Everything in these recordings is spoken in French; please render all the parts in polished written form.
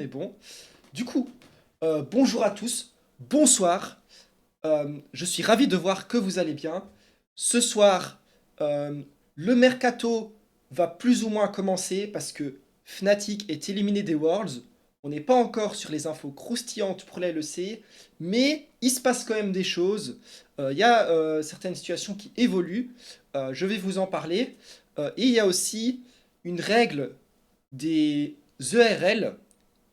Mais bon, du coup, bonjour à tous, bonsoir. Je suis ravi de voir que vous allez bien. Ce soir, le mercato va plus ou moins commencer parce que Fnatic est éliminé des Worlds. On n'est pas encore sur les infos croustillantes pour la LEC, mais il se passe quand même des choses. Il y a certaines situations qui évoluent. Je vais vous en parler. Et il y a aussi une règle des ERL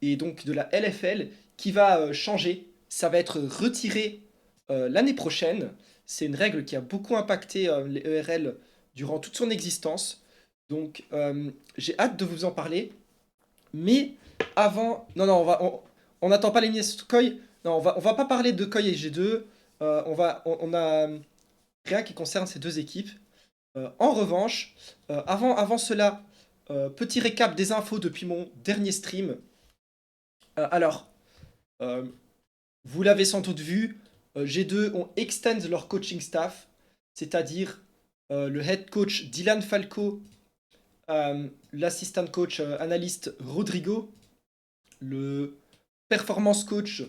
et donc de la LFL qui va changer. Ça va être retiré l'année prochaine. C'est une règle qui a beaucoup impacté les ERL durant toute son existence. Donc j'ai hâte de vous en parler. Mais avant... Non, non, on n'attend pas l'élimination de Koi. Non, on va pas parler de Koi et G2. On a rien qui concerne ces deux équipes. En revanche, avant cela, petit récap des infos depuis mon dernier stream. Alors, euh, vous l'avez sans doute vu, G2 ont extend leur coaching staff, c'est-à-dire le head coach Dylan Falco, l'assistant coach analyste Rodrigo, le performance coach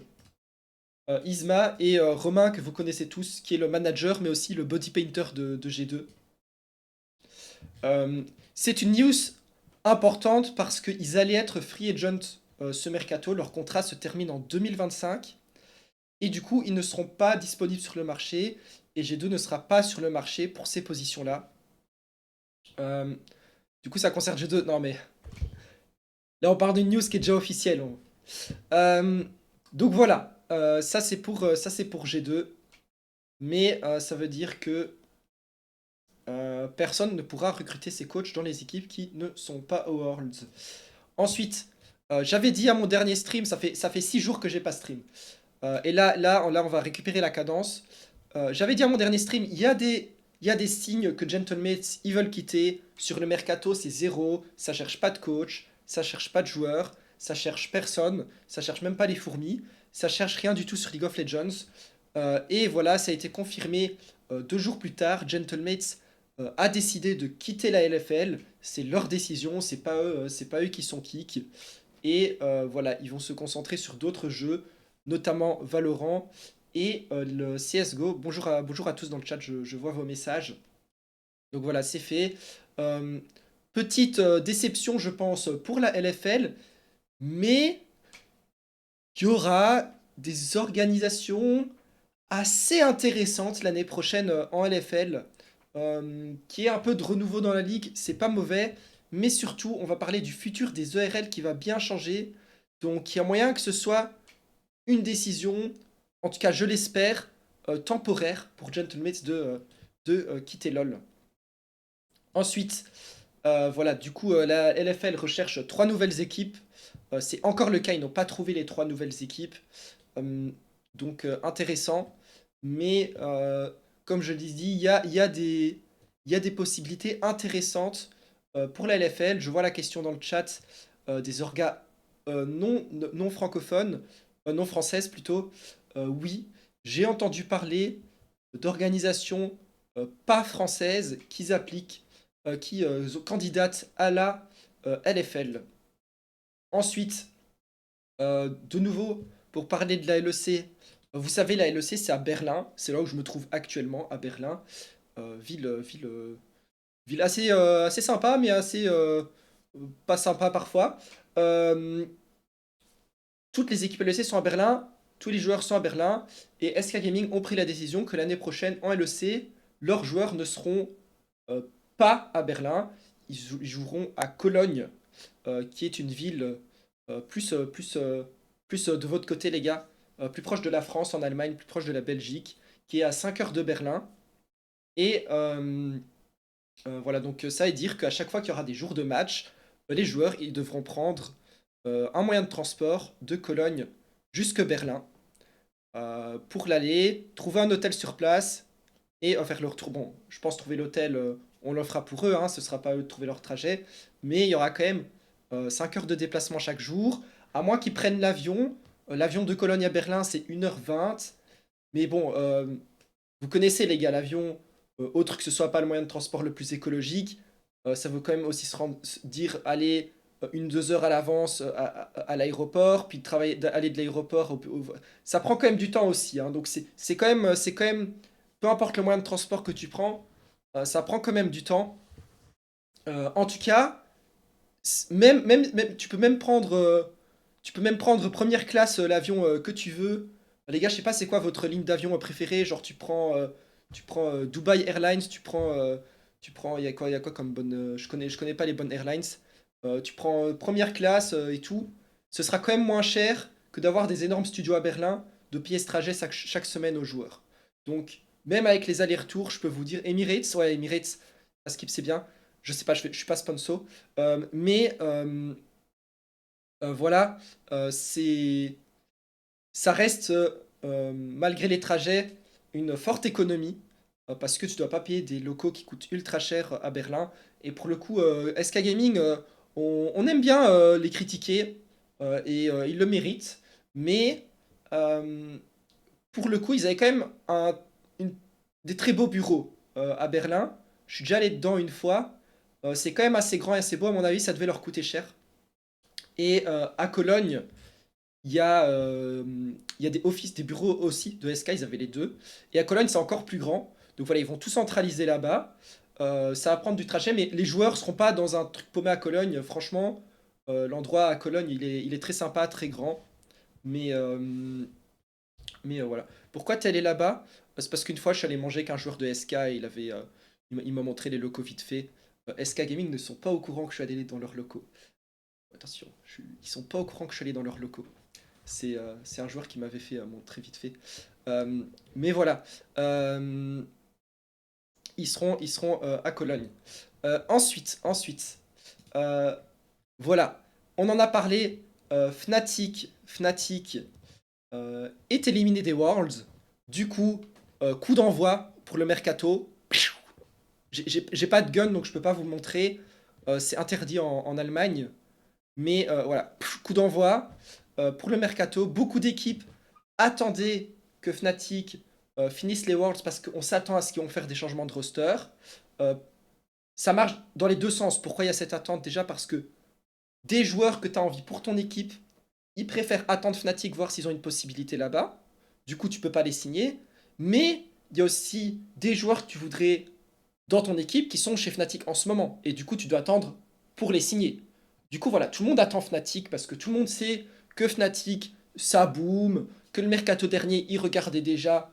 Isma et Romain que vous connaissez tous, qui est le manager mais aussi le body painter de G2. C'est une news importante parce qu'ils allaient être free agent ce mercato, leur contrat se termine en 2025. Et du coup, ils ne seront pas disponibles sur le marché. Et G2 ne sera pas sur le marché pour ces positions-là. Euh, du coup, ça concerne G2. Non, mais là, on parle d'une news qui est déjà officielle. Euh, donc voilà. Ça, c'est pour G2. Mais ça veut dire que personne ne pourra recruter ses coachs dans les équipes qui ne sont pas au Worlds. Ensuite, j'avais dit à mon dernier stream, ça fait 6 jours que j'ai pas stream. Et là, on va récupérer la cadence. J'avais dit à mon dernier stream, il y a des signes que Gentlemates, ils veulent quitter. Sur le mercato, c'est zéro. Ça cherche pas de coach, ça cherche pas de joueur, ça cherche personne, ça cherche même pas les fourmis, ça cherche rien du tout sur League of Legends. Et voilà, ça a été confirmé 2 jours plus tard. Gentlemates a décidé de quitter la LFL. C'est leur décision, c'est pas eux qui sont kick. Et voilà, ils vont se concentrer sur d'autres jeux, notamment Valorant et le CSGO. Bonjour à tous dans le chat, je vois vos messages. Donc voilà, c'est fait. Euh, Petite déception, je pense, pour la LFL, mais il y aura des organisations assez intéressantes l'année prochaine en LFL, qui est un peu de renouveau dans la ligue, c'est pas mauvais, mais surtout, on va parler du futur des ERL qui va bien changer. Donc, il y a moyen que ce soit une décision, en tout cas je l'espère, temporaire pour Gentlemates de quitter LoL. Ensuite, voilà, du coup, la LFL recherche 3 nouvelles équipes. C'est encore le cas, ils n'ont pas trouvé les 3 nouvelles équipes. Euh, donc intéressant. Mais comme je l'ai dit, il y a des possibilités intéressantes pour la LFL. Je vois la question dans le chat des orgas non francophones, non françaises plutôt. Oui, j'ai entendu parler d'organisations pas françaises qui candidatent à la LFL. Ensuite, de nouveau, pour parler de la LEC, vous savez, la LEC, c'est à Berlin. C'est là où je me trouve actuellement, à Berlin. Ville assez sympa, mais assez pas sympa parfois. Euh, Toutes les équipes LEC sont à Berlin, tous les joueurs sont à Berlin, et SK Gaming ont pris la décision que l'année prochaine, en LEC, leurs joueurs ne seront euh, pas à Berlin. Ils joueront à Cologne, qui est une ville plus de votre côté, les gars, plus proche de la France, en Allemagne, plus proche de la Belgique, qui est à 5 heures de Berlin. Et voilà, donc ça veut dire qu'à chaque fois qu'il y aura des jours de match, les joueurs ils devront prendre un moyen de transport de Cologne jusque Berlin pour l'aller, trouver un hôtel sur place et faire le retour. Bon, je pense trouver l'hôtel, on le fera pour eux, hein, ce sera pas à eux de trouver leur trajet, mais il y aura quand même 5 heures de déplacement chaque jour, à moins qu'ils prennent l'avion. L'avion de Cologne à Berlin, c'est 1h20, mais bon, vous connaissez les gars, l'avion, autre que ce soit pas le moyen de transport le plus écologique, ça veut quand même aussi se dire, allez, 2 heures à l'avance à l'aéroport, puis aller de l'aéroport ça prend quand même du temps aussi, hein. Donc c'est quand même, peu importe le moyen de transport que tu prends, ça prend quand même du temps. En tout cas, tu peux même prendre première classe l'avion que tu veux. Les gars, je sais pas c'est quoi votre ligne d'avion préférée. Genre tu prends Dubai Airlines, il y a quoi comme bonne, je connais pas les bonnes airlines. Tu prends première classe et tout. Ce sera quand même moins cher que d'avoir des énormes studios à Berlin, de payer ce trajet chaque semaine aux joueurs. Donc même avec les allers-retours, je peux vous dire Emirates, ouais Emirates, à Skip c'est bien. Je sais pas, je suis pas sponsor. Mais voilà, c'est, ça reste, malgré les trajets, une forte économie, parce que tu dois pas payer des locaux qui coûtent ultra cher à Berlin. Et pour le coup, SK Gaming, on aime bien les critiquer, et ils le méritent. Mais pour le coup, ils avaient quand même une- des très beaux bureaux à Berlin. Je suis déjà allé dedans une fois. C'est quand même assez grand et assez beau, à mon avis, ça devait leur coûter cher. Et à Cologne, il y a des offices, des bureaux aussi de SK, ils avaient les deux. Et à Cologne, c'est encore plus grand. Donc voilà, ils vont tout centraliser là-bas. Ça va prendre du trajet, mais les joueurs seront pas dans un truc paumé à Cologne. Franchement, l'endroit à Cologne, il est très sympa, très grand. Mais, voilà. Pourquoi t'es allé là-bas? C'est parce qu'une fois, je suis allé manger avec un joueur de SK et il m'a montré les locaux vite fait. SK Gaming ne sont pas au courant que je suis allé dans leurs locaux. Attention, ils sont pas au courant que je suis allé dans leurs locaux. C'est un joueur qui m'avait fait montrer vite fait. Euh, mais voilà. Euh, ils seront à Cologne. Ensuite, euh, voilà. On en a parlé. Fnatic est éliminé des Worlds. Du coup, coup d'envoi pour le mercato. J'ai pas de gun donc je peux pas vous le montrer. C'est interdit en Allemagne. Mais voilà, coup d'envoi pour le mercato. Beaucoup d'équipes attendaient que Fnatic finisse les Worlds parce qu'on s'attend à ce qu'ils vont faire des changements de roster. Euh, Ça marche dans les deux sens. Pourquoi il y a cette attente? Déjà parce que des joueurs que tu as envie pour ton équipe, ils préfèrent attendre Fnatic, voir s'ils ont une possibilité là-bas. Du coup, tu peux pas les signer. Mais il y a aussi des joueurs que tu voudrais dans ton équipe qui sont chez Fnatic en ce moment. Et du coup, tu dois attendre pour les signer. Du coup, voilà, tout le monde attend Fnatic parce que tout le monde sait que Fnatic, ça boom, que le mercato dernier, il regardait déjà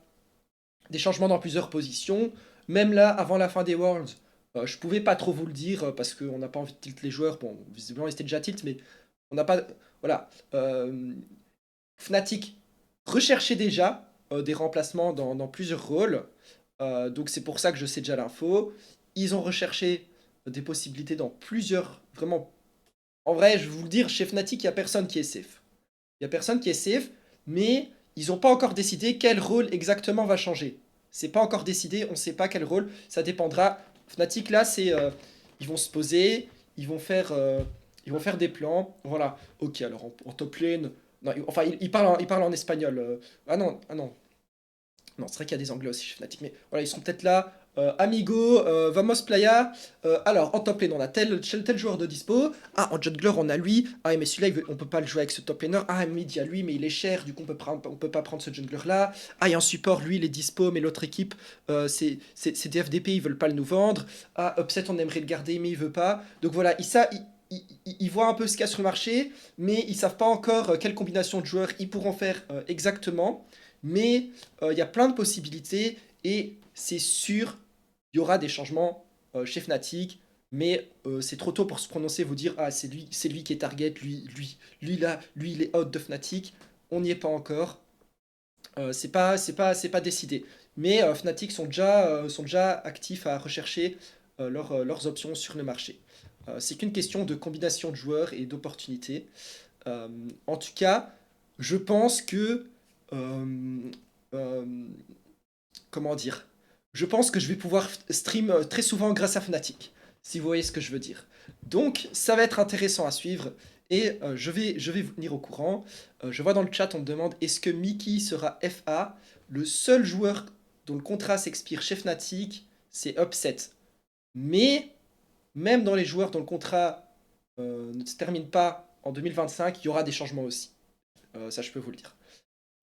des changements dans plusieurs positions. Même là, avant la fin des Worlds, je pouvais pas trop vous le dire parce qu'on n'a pas envie de tilt les joueurs. Bon, visiblement, ils étaient déjà tilt, mais on n'a pas. Voilà. Fnatic recherchait déjà des remplacements dans plusieurs rôles. Donc c'est pour ça que je sais déjà l'info. Ils ont recherché des possibilités dans plusieurs. Vraiment. En vrai, je vais vous le dire, chez Fnatic, il n'y a personne qui est safe. Il n'y a personne qui est safe, mais ils n'ont pas encore décidé quel rôle exactement va changer. C'est pas encore décidé, on ne sait pas quel rôle. Ça dépendra. Fnatic, là, c'est. Ils vont se poser, ils vont faire, euh, ils vont faire des plans. Voilà. Ok, alors en top lane. Non, enfin, il parle en espagnol. Ah non, ah non. Non, c'est vrai qu'il y a des anglais aussi chez Fnatic, mais voilà, ils seront peut-être là. Amigo, vamos playa. Alors, en top lane, on a tel joueur de dispo. Ah, en jungler, on a lui. Ah, mais celui-là, on peut pas le jouer avec ce top laner. Ah, mid, il y a lui, mais il est cher. Du coup, on peut pas prendre ce jungler-là. Ah, et en support, lui, il est dispo, mais l'autre équipe, c'est des FDP, ils veulent pas le nous vendre. Ah, Upset, on aimerait le garder, mais il veut pas. Donc voilà, ils voient un peu ce qu'il y a sur le marché, mais ils savent pas encore quelle combinaison de joueurs ils pourront faire exactement. Mais il y a plein de possibilités et c'est sûr, il y aura des changements chez Fnatic, mais c'est trop tôt pour se prononcer, vous dire ah c'est lui qui est target, lui là, lui il est out de Fnatic. On n'y est pas encore. C'est pas décidé. Mais Fnatic sont déjà actifs à rechercher leurs options sur le marché. C'est qu'une question de combination de joueurs et d'opportunités. En tout cas, je pense que euh, euh, comment dire? Je pense que je vais pouvoir stream très souvent grâce à Fnatic, si vous voyez ce que je veux dire. Donc, ça va être intéressant à suivre et je vais vous tenir au courant. Je vois dans le chat, on me demande est-ce que Mickey sera FA? Le seul joueur dont le contrat s'expire chez Fnatic, c'est Upset. Mais, même dans les joueurs dont le contrat ne se termine pas en 2025, il y aura des changements aussi. Ça, je peux vous le dire.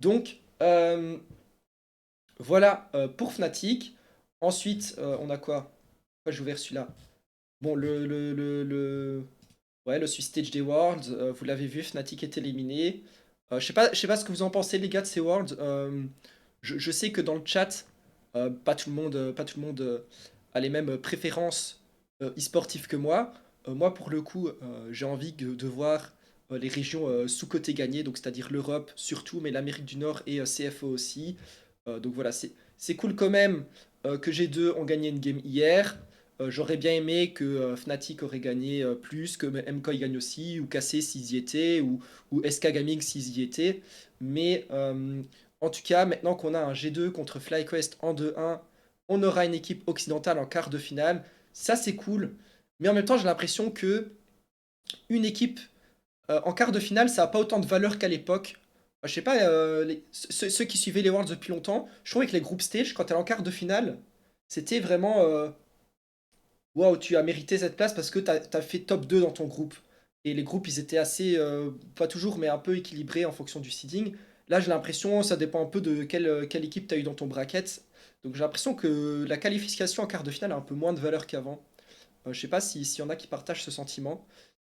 Donc, voilà pour Fnatic. Ensuite, on a quoi? Pourquoi j'ai ouvert celui-là? Bon, ouais, le Swiss Stage des Worlds, vous l'avez vu, Fnatic est éliminé. Je sais pas ce que vous en pensez, les gars, de ces Worlds. Je sais que dans le chat, pas tout le monde a les mêmes préférences e-sportives que moi. Moi, pour le coup, j'ai envie de voir les régions sous-cotées gagner, donc c'est-à-dire l'Europe surtout, mais l'Amérique du Nord et CFO aussi. Donc voilà, c'est cool quand même que G2 ont gagné une game hier. J'aurais bien aimé que Fnatic aurait gagné plus, que MKOI gagne aussi, ou KC s'ils y étaient, ou SK Gaming s'ils y étaient. Mais en tout cas, maintenant qu'on a un G2 contre FlyQuest en 2-1, on aura une équipe occidentale en quart de finale. Ça, c'est cool. Mais en même temps, j'ai l'impression que une équipe en quart de finale, ça n'a pas autant de valeur qu'à l'époque. Je sais pas, ceux qui suivaient les Worlds depuis longtemps, je trouvais que les groupes stage, quand elle est en quart de finale, c'était vraiment waouh, tu as mérité cette place parce que tu as fait top 2 dans ton groupe. Et les groupes, ils étaient assez, pas toujours, mais un peu équilibrés en fonction du seeding. Là, j'ai l'impression, ça dépend un peu de quelle équipe tu as eu dans ton bracket. Donc j'ai l'impression que la qualification en quart de finale a un peu moins de valeur qu'avant. Je sais pas s'il y en a qui partagent ce sentiment.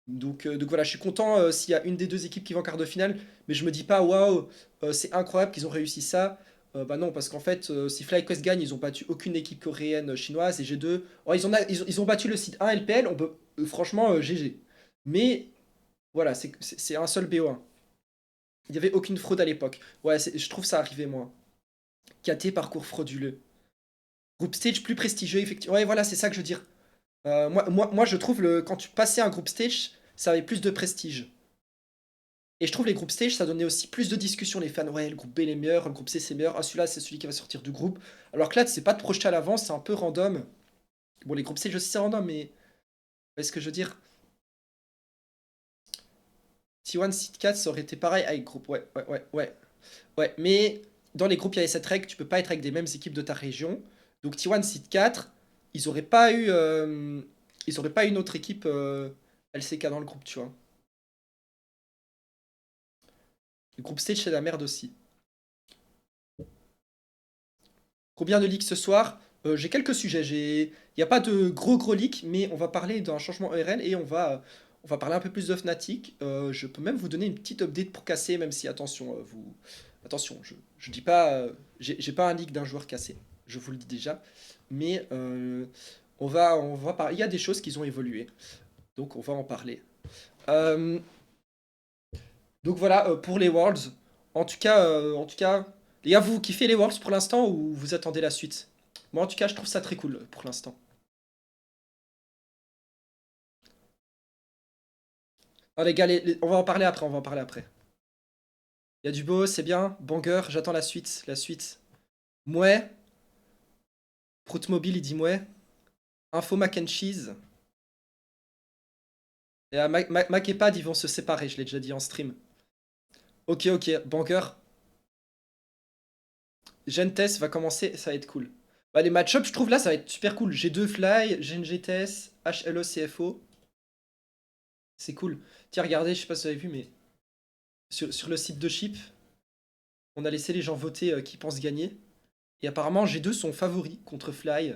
Donc voilà, je suis content s'il y a une des deux équipes qui va en quart de finale, mais je me dis pas waouh, c'est incroyable qu'ils ont réussi ça. Bah non, parce qu'en fait, si FlyQuest gagne, ils ont battu aucune équipe coréenne, chinoise et G2. Oh, ils ont battu le site 1 LPL, on peut, franchement, GG. Mais voilà, c'est un seul BO1. Il n'y avait aucune fraude à l'époque. Ouais, je trouve ça arrivé, moi. KT, parcours frauduleux. Group stage plus prestigieux, effectivement. Ouais, voilà, c'est ça que je veux dire. Moi, je trouve quand tu passais un group stage, ça avait plus de prestige. Et je trouve les groupes stage, ça donnait aussi plus de discussions. Les fans, ouais, le groupe B, il est meilleur, le groupe C, c'est meilleur. Ah, celui-là, c'est celui qui va sortir du groupe. Alors que là, c'est pas de projeté à l'avance, c'est un peu random. Bon, les groupes stage aussi, c'est random, mais. Vous voyez ce que je veux dire? T1 Seed 4, ça aurait été pareil avec groupe. Ouais, ouais, ouais, ouais. Ouais, mais dans les groupes, il y avait cette règle, tu peux pas être avec des mêmes équipes de ta région. Donc T1 Seed 4, ils auraient pas eu. Ils auraient pas une autre équipe LCK dans le groupe, tu vois. Le groupe stage, c'est la merde aussi. Combien de leaks ce soir? J'ai quelques sujets. Il n'y a pas de gros leaks, mais on va parler d'un changement ERL et on va parler un peu plus de Fnatic. Je peux même vous donner une petite update pour casser, même si attention, attention, je dis pas, j'ai pas un leak d'un joueur cassé. Je vous le dis déjà, mais on va parler. Il y a des choses qui ont évolué, donc on va en parler. Euh, donc voilà pour les Worlds. En tout cas, les gars, vous kiffez les Worlds pour l'instant ou vous attendez la suite? Moi, en tout cas, je trouve ça très cool pour l'instant. Ah, les gars, on va en parler après, on va en parler après. Il y a du beau, c'est bien. Banger, j'attends la suite, la suite. Mouais, Prout Mobile, il dit mouais. Info Mac and Cheese. Et Mac et Pad, ils vont se séparer, je l'ai déjà dit en stream. Ok, ok, Banger. Gentes va commencer, ça va être cool. Bah, les match-ups, je trouve là, ça va être super cool. G2 Fly, GNGTS, HLO CFO. C'est cool. Tiens, regardez, je sais pas si vous avez vu, mais sur le site de Chip, on a laissé les gens voter qui pensent gagner. Et apparemment, G2 sont favoris contre Fly.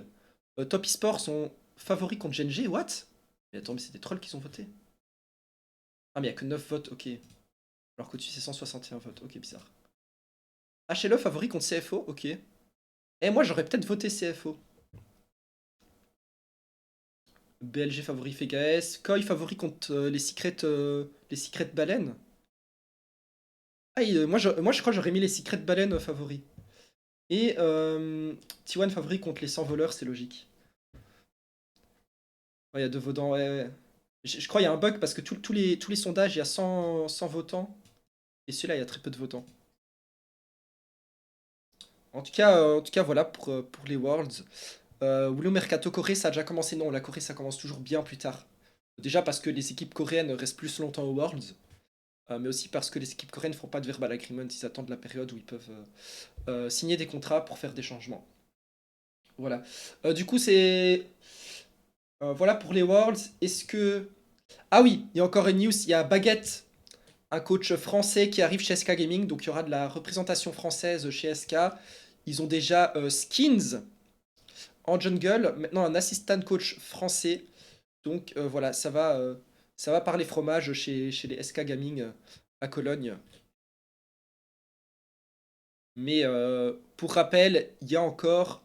Top eSport sont favoris contre GNG. What? Mais attends, mais c'est des trolls qui sont votés. Ah, mais il y a que 9 votes, ok. Alors qu'au-dessus, c'est 161 votes. Ok, bizarre. HLO favori contre CFO, ok. Eh, moi, j'aurais peut-être voté CFO. BLG favori FKS. Koi favori contre les secrets baleines. Ah, moi, je crois que j'aurais mis les secrets baleines favoris. Et T1 favori contre les 100 voleurs, c'est logique. Ouais, il y a deux votants, ouais, ouais. Je crois qu'il y a un bug parce que tous les sondages, il y a 100 votants. Et celui-là, il y a très peu de votants. En tout cas voilà pour les Worlds. Willow Mercato Corée, ça a déjà commencé. Non, la Corée, ça commence toujours bien plus tard. Déjà parce que les équipes coréennes restent plus longtemps aux Worlds. Mais aussi parce que les équipes coréennes ne font pas de verbal agreement. Ils attendent la période où ils peuvent signer des contrats pour faire des changements. Voilà. Du coup, c'est. Voilà pour les Worlds. Est-ce que Ah oui, il y a encore une news, il y a Baguette, un coach français qui arrive chez SK Gaming, donc il y aura de la représentation française chez SK. Ils ont déjà Skins en jungle, maintenant un assistant coach français. Donc voilà, ça va parler fromage chez les SK Gaming à Cologne. Mais pour rappel, il y a encore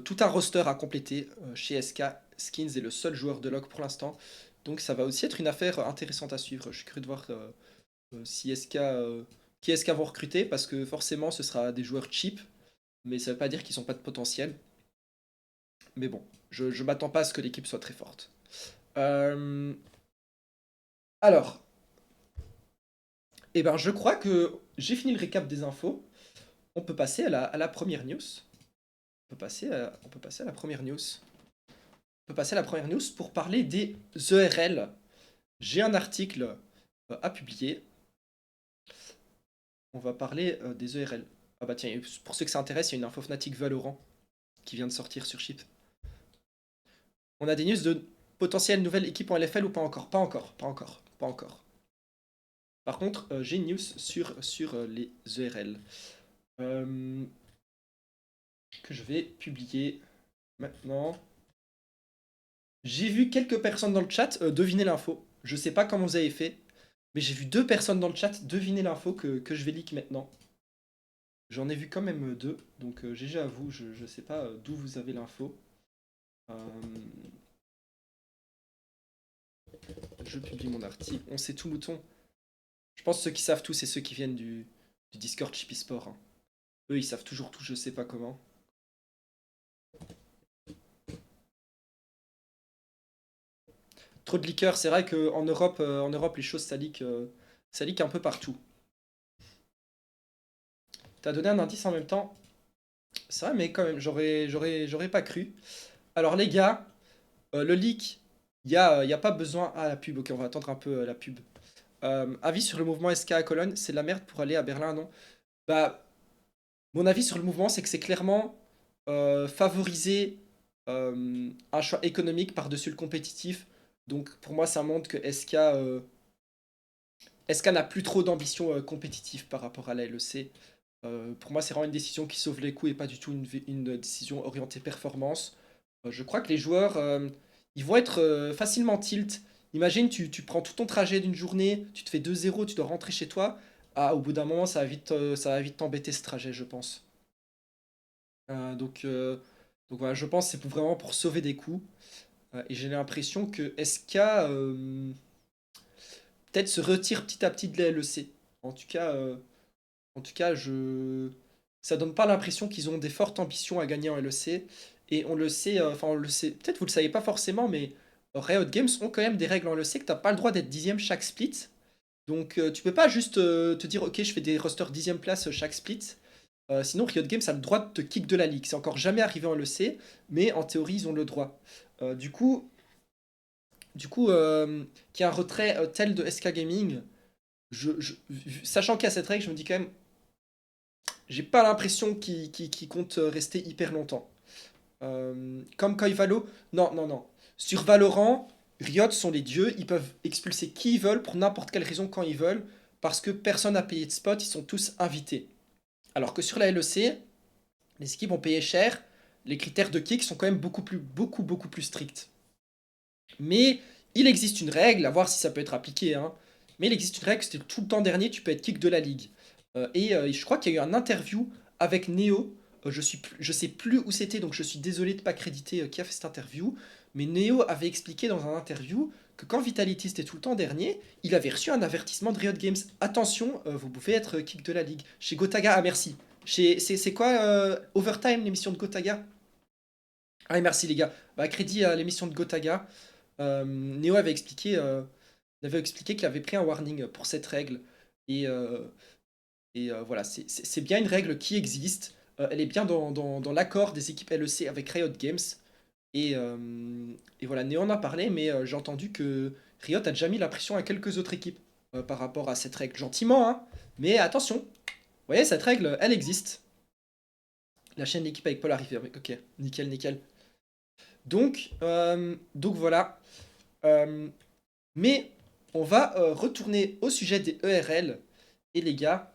tout un roster à compléter chez SK. Skins est le seul joueur de LoC pour l'instant. Donc ça va aussi être une affaire intéressante à suivre. Je suis curieux de voir si SK, qui SK vont recruter, parce que forcément ce sera des joueurs cheap, mais ça veut pas dire qu'ils n'ont pas de potentiel. Mais bon, je m'attends pas à ce que l'équipe soit très forte. Euh, alors, eh ben, je crois que j'ai fini le récap des infos. On peut passer à la première news. On peut passer à la première news. On peut passer à la première news pour parler des ERL. J'ai un article à publier. On va parler des ERL. Ah bah tiens, pour ceux que ça intéresse, il y a une info Fnatic Valorant qui vient de sortir sur Chip. On a des news de potentielles nouvelles équipes en LFL ou pas encore? Pas encore, pas encore, pas encore. Par contre, j'ai une news sur les ERL que je vais publier maintenant. J'ai vu quelques personnes dans le chat deviner l'info. Je sais pas comment vous avez fait, mais j'ai vu deux personnes dans le chat deviner l'info que je vais leak maintenant. J'en ai vu quand même deux, donc GG à vous, je sais pas d'où vous avez l'info. Euh, je publie mon article. On sait tout mouton. Je pense que ceux qui savent tout, c'est ceux qui viennent du Discord Chippy Sport, hein. Eux, ils savent toujours tout, je sais pas comment. Trop de liqueurs, c'est vrai qu'en Europe, en Europe, les choses, ça leak un peu partout. T'as donné un indice en même temps. C'est vrai, mais quand même, j'aurais pas cru. Alors les gars, le leak, y a pas besoin... Ah, la pub, ok, on va attendre un peu la pub. Avis sur le mouvement SK à Cologne, c'est de la merde pour aller à Berlin, non? Bah, mon avis sur le mouvement, c'est que c'est clairement favoriser un choix économique par-dessus le compétitif. Donc pour moi, ça montre que SK n'a plus trop d'ambition compétitive par rapport à la LEC. Pour moi, c'est vraiment une décision qui sauve les coups et pas du tout une décision orientée performance. Je crois que les joueurs, ils vont être facilement tilt. Imagine, tu prends tout ton trajet d'une journée, tu te fais 2-0, tu dois rentrer chez toi. Ah, au bout d'un moment, ça va vite t'embêter ce trajet, je pense. Euh, donc, euh, donc voilà, je pense que c'est vraiment pour sauver des coups. Et j'ai l'impression que SK peut-être se retire petit à petit de la LEC. En tout cas, ça donne pas l'impression qu'ils ont des fortes ambitions à gagner en LEC. Et on le sait, enfin on le sait, peut-être vous le savez pas forcément, mais Riot Games ont quand même des règles en LEC que t'as pas le droit d'être dixième chaque split. Donc tu peux pas juste te dire ok je fais des rosters dixième place chaque split. Sinon Riot Games a le droit de te kick de la ligue. C'est encore jamais arrivé en LEC, mais en théorie ils ont le droit. Du coup, qu'il y a un retrait tel de SK Gaming, sachant qu'il y a cette règle, je me dis quand même j'ai pas l'impression qu'il compte rester hyper longtemps. Comme Koi Valo, non, non, non. Sur Valorant, Riot sont les dieux, ils peuvent expulser qui ils veulent pour n'importe quelle raison quand ils veulent, parce que personne n'a payé de spot, ils sont tous invités. Alors que sur la LEC, les équipes ont payé cher, les critères de kick sont quand même beaucoup plus stricts. Mais il existe une règle, à voir si ça peut être appliqué, hein, mais il existe une règle, c'était tout le temps dernier, tu peux être kick de la ligue. Je crois qu'il y a eu un interview avec Neo. Je sais plus où c'était, donc je suis désolé de ne pas créditer qui a fait cette interview. Mais Neo avait expliqué dans un interview que quand Vitality était tout le temps dernier, il avait reçu un avertissement de Riot Games. Attention, vous pouvez être kick de la ligue. Chez Gotaga, ah merci. C'est quoi Overtime, l'émission de Gotaga? Ah, et merci les gars. Bah, crédit à l'émission de Gotaga. Neo avait expliqué qu'il avait pris un warning pour cette règle. Et, voilà, c'est bien une règle qui existe. Elle est bien dans l'accord des équipes LEC avec Riot Games. Et, euh, et voilà, Néo en a parlé, mais j'ai entendu que Riot a déjà mis la pression à quelques autres équipes par rapport à cette règle. Gentiment, hein. Mais attention, vous voyez, cette règle, elle existe. La chaîne d'équipe avec Paul arrive. Ok, nickel, nickel. Donc voilà. Euh, Mais on va retourner au sujet des ERL. Et les gars,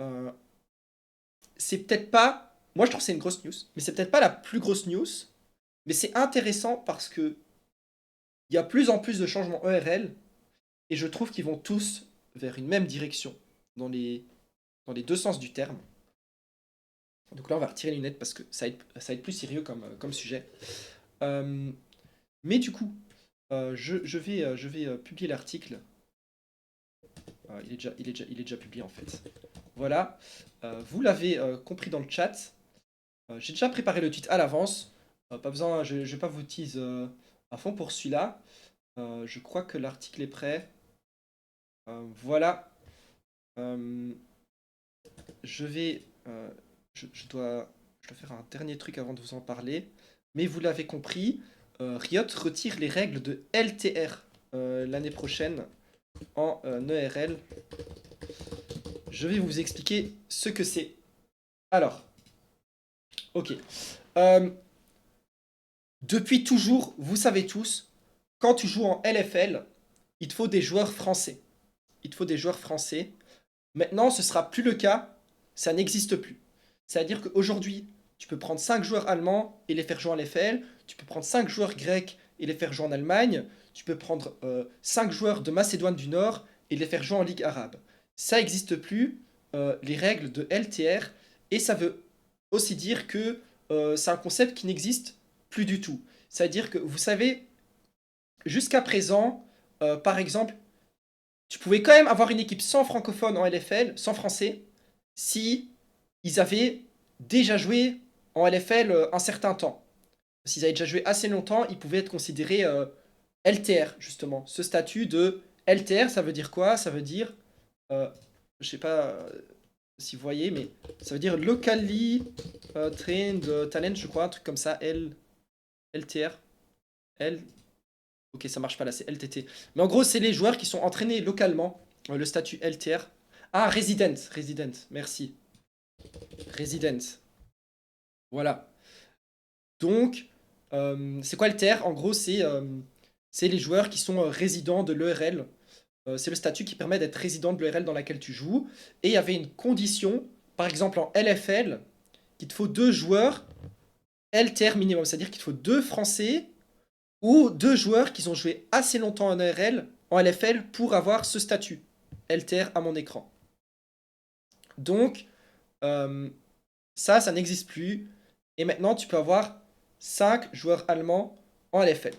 euh, c'est peut-être pas... Moi, je trouve que c'est une grosse news, mais c'est peut-être pas la plus grosse news. Mais c'est intéressant parce que il y a plus en plus de changements ERL et je trouve qu'ils vont tous vers une même direction dans les deux sens du terme. Donc là, on va retirer les lunettes parce que ça va être plus sérieux comme sujet. Euh, mais du coup, je vais publier l'article. Il est déjà publié en fait. Voilà. Vous l'avez compris dans le chat. J'ai déjà préparé le tweet à l'avance. Pas besoin, je ne vais pas vous tease à fond pour celui-là. Je crois que l'article est prêt. Voilà. Euh, je vais. Je dois faire un dernier truc avant de vous en parler. Mais vous l'avez compris, Riot retire les règles de LTR l'année prochaine en ERL. Je vais vous expliquer ce que c'est. Alors, ok. Euh, Depuis toujours, vous savez tous, quand tu joues en LFL, il te faut des joueurs français. Il te faut des joueurs français. Maintenant, ce sera plus le cas. Ça n'existe plus. C'est-à-dire qu'aujourd'hui, tu peux prendre 5 joueurs allemands et les faire jouer en LFL. Tu peux prendre 5 joueurs grecs et les faire jouer en Allemagne. Tu peux prendre 5 joueurs de Macédoine du Nord et les faire jouer en Ligue arabe. Ça n'existe plus, les règles de LTR. Et ça veut aussi dire que c'est un concept qui n'existe plus du tout. C'est-à-dire que, vous savez, jusqu'à présent, par exemple, tu pouvais quand même avoir une équipe sans francophone en LFL, sans français, si ils avaient déjà joué en LFL un certain temps. S'ils avaient déjà joué assez longtemps, ils pouvaient être considérés LTR, justement. Ce statut de LTR, ça veut dire quoi? Ça veut dire, je sais pas si vous voyez, mais ça veut dire Locally Trained Talent, je crois, un truc comme ça, LTR. L, ok, ça marche pas là, c'est LTT. Mais en gros, c'est les joueurs qui sont entraînés localement. Le statut LTR. Ah, Resident, merci. Resident. Voilà. Donc, c'est quoi LTR? En gros, c'est les joueurs qui sont résidents de l'ERL. C'est le statut qui permet d'être résident de l'ERL dans laquelle tu joues. Et il y avait une condition, par exemple en LFL, qu'il te faut deux joueurs LTR minimum. C'est-à-dire qu'il te faut deux Français ou deux joueurs qui ont joué assez longtemps en ERL, en LFL, pour avoir ce statut LTR à mon écran. Donc, euh, ça n'existe plus. Et maintenant, tu peux avoir 5 joueurs allemands en LFL.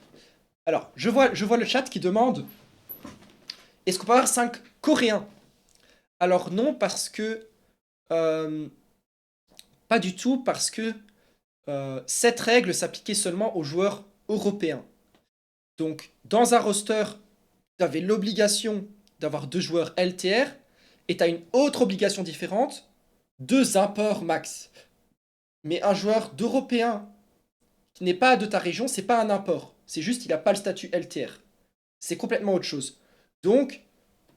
Alors, je vois le chat qui demande, est-ce qu'on peut avoir 5 coréens? Alors non, parce que... euh, pas du tout, parce que cette règle s'appliquait seulement aux joueurs européens. Donc, dans un roster, tu avais l'obligation d'avoir deux joueurs LTR, et tu as une autre obligation différente, deux imports max. Mais un joueur d'européen qui n'est pas de ta région, c'est pas un import. C'est juste qu'il n'a pas le statut LTR. C'est complètement autre chose. Donc,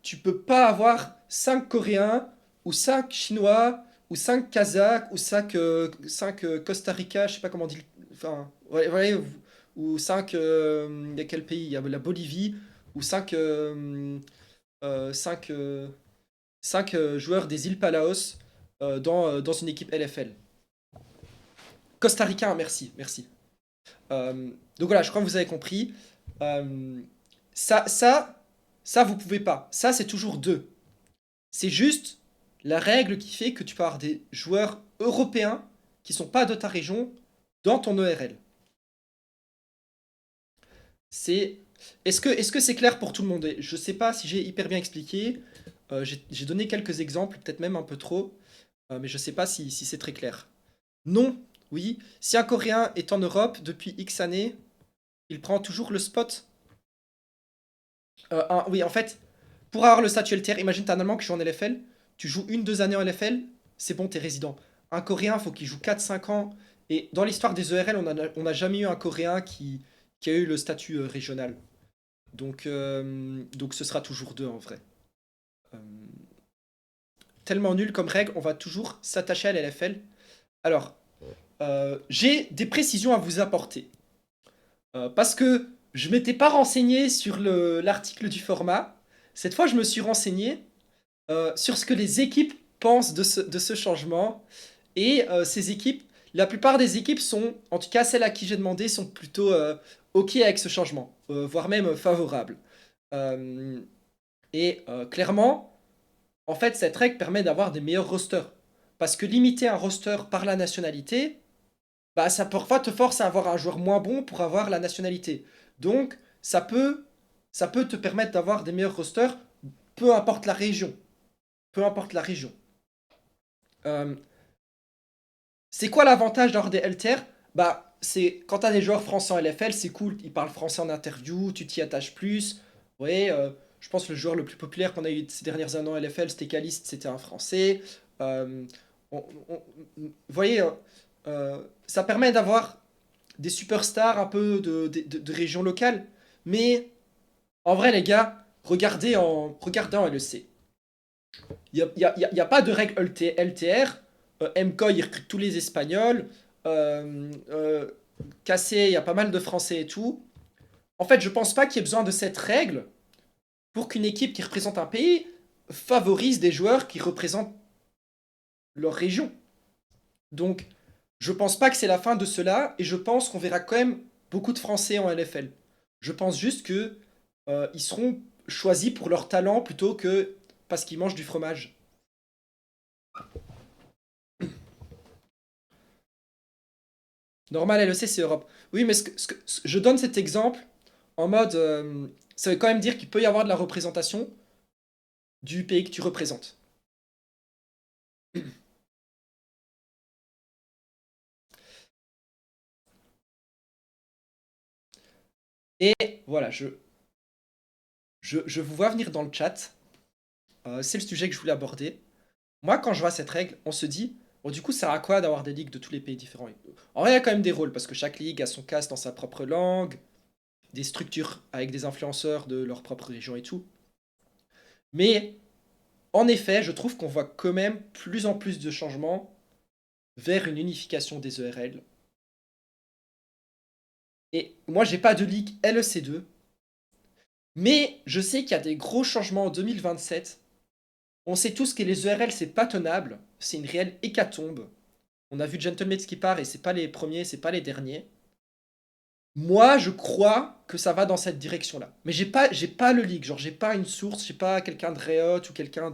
tu peux pas avoir 5 Coréens, ou 5 Chinois, ou 5 Kazakhs, ou 5 Costa Rica, je sais pas comment on dit. Enfin, ouais, ou 5. Il y a quel pays? Il y a la Bolivie, ou 5 5 joueurs des îles Palaos dans une équipe LFL. Costa Rica, merci, merci. Donc voilà, je crois que vous avez compris. Euh, ça, ça, ça, vous pouvez pas. Ça, c'est toujours deux. C'est juste la règle qui fait que tu peux avoir des joueurs européens qui sont pas de ta région dans ton ERL. C'est est-ce que c'est clair pour tout le monde? Je sais pas si j'ai hyper bien expliqué. J'ai donné quelques exemples, peut-être même un peu trop, mais je sais pas si c'est très clair. Non, oui. Si un Coréen est en Europe depuis X années, il prend toujours le spot. Oui, en fait, pour avoir le statut LTR, imagine t'as un Allemand qui joue en LFL, tu joues une, deux années en LFL, c'est bon, t'es résident. Un Coréen, faut qu'il joue 4 5 ans. Et dans l'histoire des ERL, on n'a jamais eu un Coréen qui a eu le statut régional. Donc ce sera toujours deux en vrai. Euh, Tellement nul comme règle, on va toujours s'attacher à l'LFL. Alors, j'ai des précisions à vous apporter. Parce que Je m'étais pas renseigné sur l'article du format. Cette fois, je me suis renseigné sur ce que les équipes pensent de ce changement. Et ces équipes, la plupart des équipes sont, en tout cas celles à qui j'ai demandé, sont plutôt OK avec ce changement, voire même favorables. Euh, Clairement, en fait, cette règle permet d'avoir des meilleurs rosters. Parce que limiter un roster par la nationalité, bah, ça parfois te force à avoir un joueur moins bon pour avoir la nationalité. Donc, ça peut te permettre d'avoir des meilleurs rosters, peu importe la région. Peu importe la région. Euh, c'est quoi l'avantage d'avoir des LTR? Bah, c'est quand t'as des joueurs français en LFL, c'est cool, ils parlent français en interview, tu t'y attaches plus. Ouais, je pense que le joueur le plus populaire qu'on a eu ces dernières années en LFL, c'était Caliste, c'était un français. Euh, vous voyez, ça permet d'avoir des superstars un peu de régions locales. Mais en vrai, les gars, regardez en LEC. Il y a pas de règle LTR. MCOY, il recrute tous les Espagnols. Cassé, il y a pas mal de Français et tout. En fait, je pense pas qu'il y ait besoin de cette règle pour qu'une équipe qui représente un pays favorise des joueurs qui représentent leur région. Donc, je pense pas que c'est la fin de cela et je pense qu'on verra quand même beaucoup de Français en LFL. Je pense juste que ils seront choisis pour leur talent plutôt que parce qu'ils mangent du fromage. Normal LEC, c'est Europe. Oui, mais je donne cet exemple en mode. Ça veut quand même dire qu'il peut y avoir de la représentation du pays que tu représentes. Et voilà, je vous vois venir dans le chat. C'est le sujet que je voulais aborder. Moi, quand je vois cette règle, on se dit, bon, du coup, ça sert à quoi d'avoir des ligues de tous les pays différents? En vrai, il y a quand même des rôles, parce que chaque ligue a son cast dans sa propre langue, des structures avec des influenceurs de leur propre région et tout. Mais, en effet, je trouve qu'on voit quand même plus en plus de changements vers une unification des ERL. Et moi, j'ai pas de ligue LEC2, mais je sais qu'il y a des gros changements en 2027. On sait tous que les ERL, c'est pas tenable, c'est une réelle hécatombe. On a vu Gentleman qui part et c'est pas les premiers, c'est pas les derniers. Moi, je crois que ça va dans cette direction-là. Mais j'ai pas le leak, genre j'ai pas une source, j'ai pas quelqu'un de Riot ou quelqu'un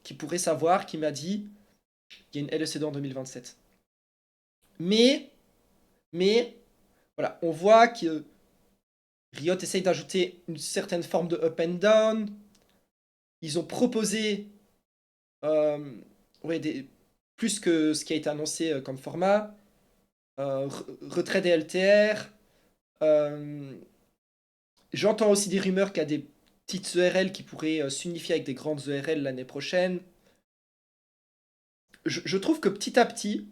qui pourrait savoir, qui m'a dit qu'il y a une LEC2 en 2027. Mais, mais, voilà, on voit que Riot essaye d'ajouter une certaine forme de up and down. Ils ont proposé euh, ouais, plus que ce qui a été annoncé comme format. Retrait des LTR. euh, J'entends aussi des rumeurs qu'il y a des petites ERL qui pourraient s'unifier avec des grandes ERL l'année prochaine. Je trouve que petit à petit,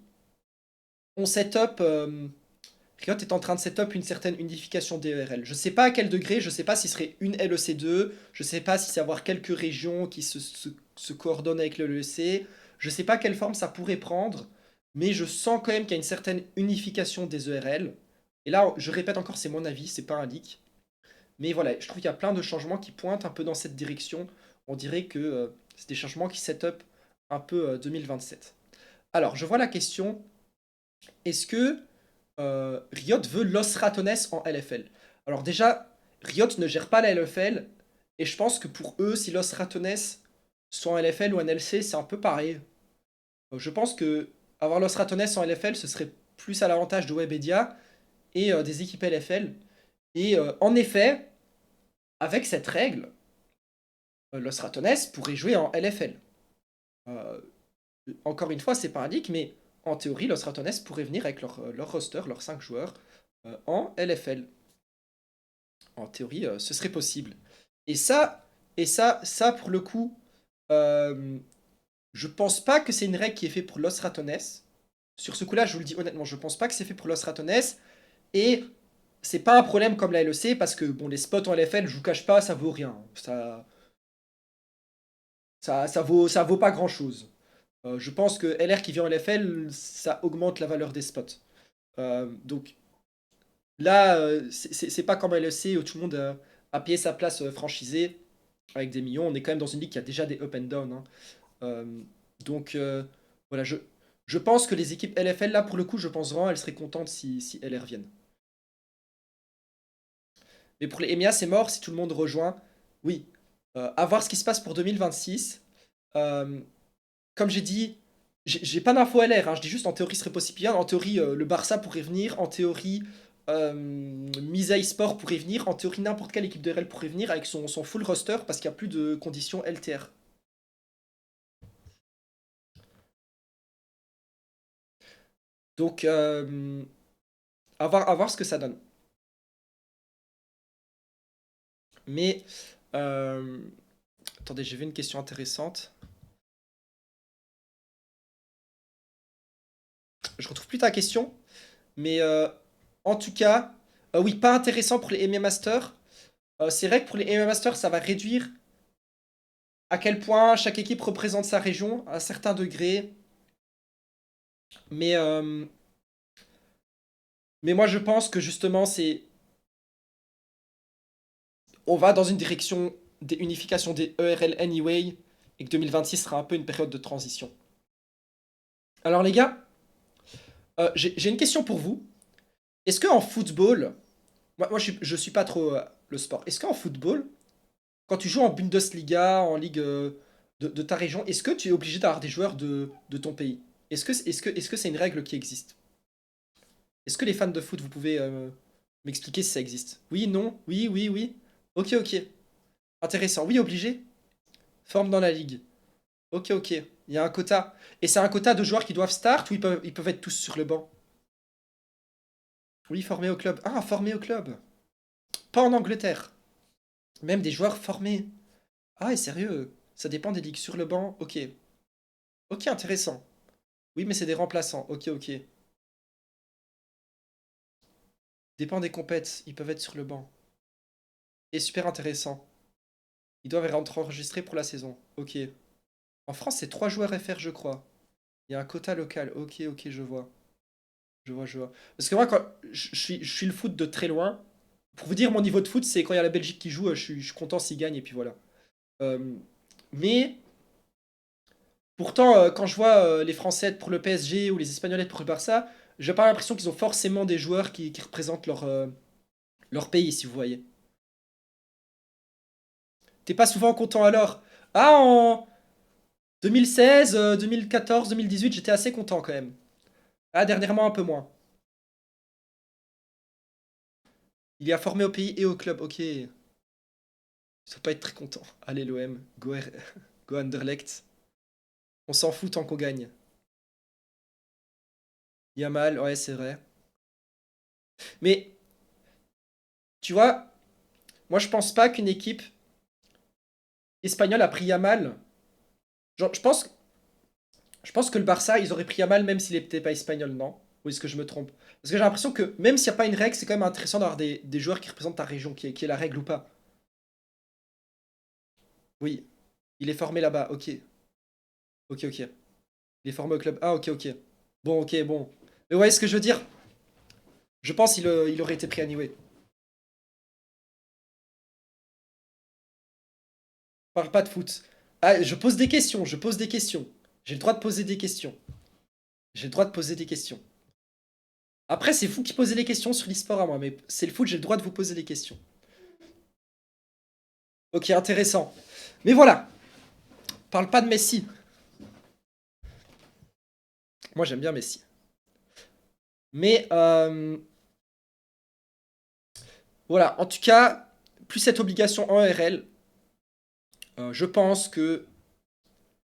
on set up. Riot est en train de set up une certaine unification des ERL. Je ne sais pas à quel degré, je ne sais pas si ce serait une LEC2, je ne sais pas si c'est avoir quelques régions qui se coordonnent avec le LEC, je ne sais pas quelle forme ça pourrait prendre, mais je sens quand même qu'il y a une certaine unification des ERL. Et là, je répète encore, c'est mon avis, c'est pas un leak. Mais voilà, je trouve qu'il y a plein de changements qui pointent un peu dans cette direction. On dirait que c'est des changements qui set up un peu 2027. Alors, je vois la question, est-ce que Riot veut Los Ratones en LFL? Alors déjà, Riot ne gère pas la LFL, et je pense que pour eux, si Los Ratones sont en LFL ou en LC, c'est un peu pareil. Je pense que avoir Los Ratones en LFL, ce serait plus à l'avantage de Webedia et des équipes LFL. Et en effet, avec cette règle, Los Ratones pourrait jouer en LFL. Euh, Encore une fois, c'est pas indique, mais en théorie, Los Ratones pourrait venir avec leur roster, leurs 5 joueurs, en LFL. En théorie, ce serait possible. Et ça pour le coup, euh, je pense pas que c'est une règle qui est faite pour Los Ratones. Sur ce coup-là, je vous le dis honnêtement, je pense pas que c'est fait pour Los Ratones. Et c'est pas un problème comme la LEC, parce que bon, les spots en LFL, je vous cache pas, ça vaut rien. Ça vaut pas grand-chose. Je pense que LR qui vient en LFL, ça augmente la valeur des spots. Donc Là, c'est pas comme LEC où tout le monde a payé sa place franchisée avec des millions. On est quand même dans une ligue qui a déjà des up and down, hein. Euh, donc voilà, je pense que les équipes LFL, là, pour le coup, je pense vraiment elles seraient contentes si elles reviennent. Mais pour les EMEA, c'est mort si tout le monde rejoint. Oui, à voir ce qui se passe pour 2026. Euh, Comme j'ai dit, j'ai pas d'infos LR, hein, je dis juste en théorie ce serait possible bien. En théorie, le Barça pourrait venir. En théorie, Misa Sport pourrait venir. En théorie, n'importe quelle équipe de RL pourrait venir avec son full roster parce qu'il n'y a plus de conditions LTR. Donc, à voir ce que ça donne. Mais, euh, attendez, j'ai vu une question intéressante. Je retrouve plus ta question, mais en tout cas, oui, pas intéressant pour les MMA Masters. C'est vrai que pour les MMA Masters, ça va réduire à quel point chaque équipe représente sa région à un certain degré. Mais, euh, mais moi, je pense que justement, on va dans une direction des unifications des ERL anyway, et que 2026 sera un peu une période de transition. Alors les gars, j'ai une question pour vous. Est-ce que en football, moi je suis pas trop le sport. Est-ce qu'en football, quand tu joues en Bundesliga, en ligue de ta région, est-ce que tu es obligé d'avoir des joueurs de ton pays? Est-ce que c'est une règle qui existe? Est-ce que les fans de foot, vous pouvez m'expliquer si ça existe? Oui, non, oui, oui, oui. Ok, ok. Intéressant. Oui, obligé. Forme dans la ligue. Ok, ok. Il y a un quota. Et c'est un quota de joueurs qui doivent start ou ils peuvent être tous sur le banc? Oui, formés au club. Ah, formés au club. Pas en Angleterre. Même des joueurs formés. Ah, et sérieux. Ça dépend des ligues sur le banc. Ok. Ok, intéressant. Oui, mais c'est des remplaçants. Ok, ok. Dépend des compètes. Ils peuvent être sur le banc. Et super intéressant. Ils doivent être enregistrés pour la saison. Ok. En France, c'est 3 joueurs FR, je crois. Il y a un quota local. Ok, ok, je vois. Je vois, je vois. Parce que moi, quand je suis le foot de très loin, pour vous dire mon niveau de foot, c'est quand il y a la Belgique qui joue, je suis content s'ils gagnent et puis voilà. Euh, mais pourtant, quand je vois les Français être pour le PSG ou les Espagnols être pour le Barça, j'ai pas l'impression qu'ils ont forcément des joueurs qui représentent leur pays, si vous voyez. T'es pas souvent content alors. Ah, en 2016, 2014, 2018, j'étais assez content quand même. Ah, dernièrement, un peu moins. Il y a formé au pays et au club, ok. Ils ne pas être très contents. Allez, l'OM, go Anderlecht. On s'en fout tant qu'on gagne. Yamal, ouais, c'est vrai. Mais, tu vois, moi je pense pas qu'une équipe espagnole a pris Yamal. Genre, je pense que le Barça, ils auraient pris Yamal même s'il n'était pas espagnol, non? Ou est-ce que je me trompe? Parce que j'ai l'impression que même s'il n'y a pas une règle, c'est quand même intéressant d'avoir des joueurs qui représentent ta région, qui est la règle ou pas. Oui, il est formé là-bas, ok. Ok, ok. Il est formé au club. Ah, ok, ok. Bon, ok, bon. Mais ouais, ce que je veux dire, je pense qu'il aurait été pris anyway. Parle pas de foot. Ah, je pose des questions, je pose des questions. J'ai le droit de poser des questions. J'ai le droit de poser des questions. Après, c'est vous qui posez les questions sur l'e-sport à moi, mais c'est le foot, j'ai le droit de vous poser des questions. Ok, intéressant. Mais voilà, parle pas de Messi. Moi, j'aime bien Messi. Mais voilà, en tout cas, plus cette obligation en ERL, je pense que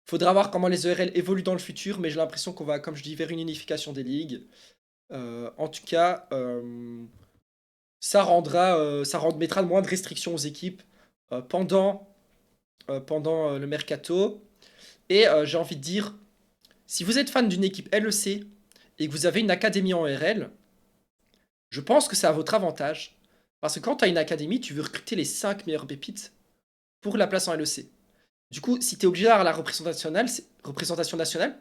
faudra voir comment les ERL évoluent dans le futur, mais j'ai l'impression qu'on va, comme je dis, vers une unification des ligues. En tout cas, ça mettra moins de restrictions aux équipes pendant le mercato. Et j'ai envie de dire, si vous êtes fan d'une équipe LEC et que vous avez une académie en RL, je pense que c'est à votre avantage. Parce que quand tu as une académie, tu veux recruter les 5 meilleures pépites pour la place en LEC. Du coup, si tu es obligé d'avoir la représentation nationale,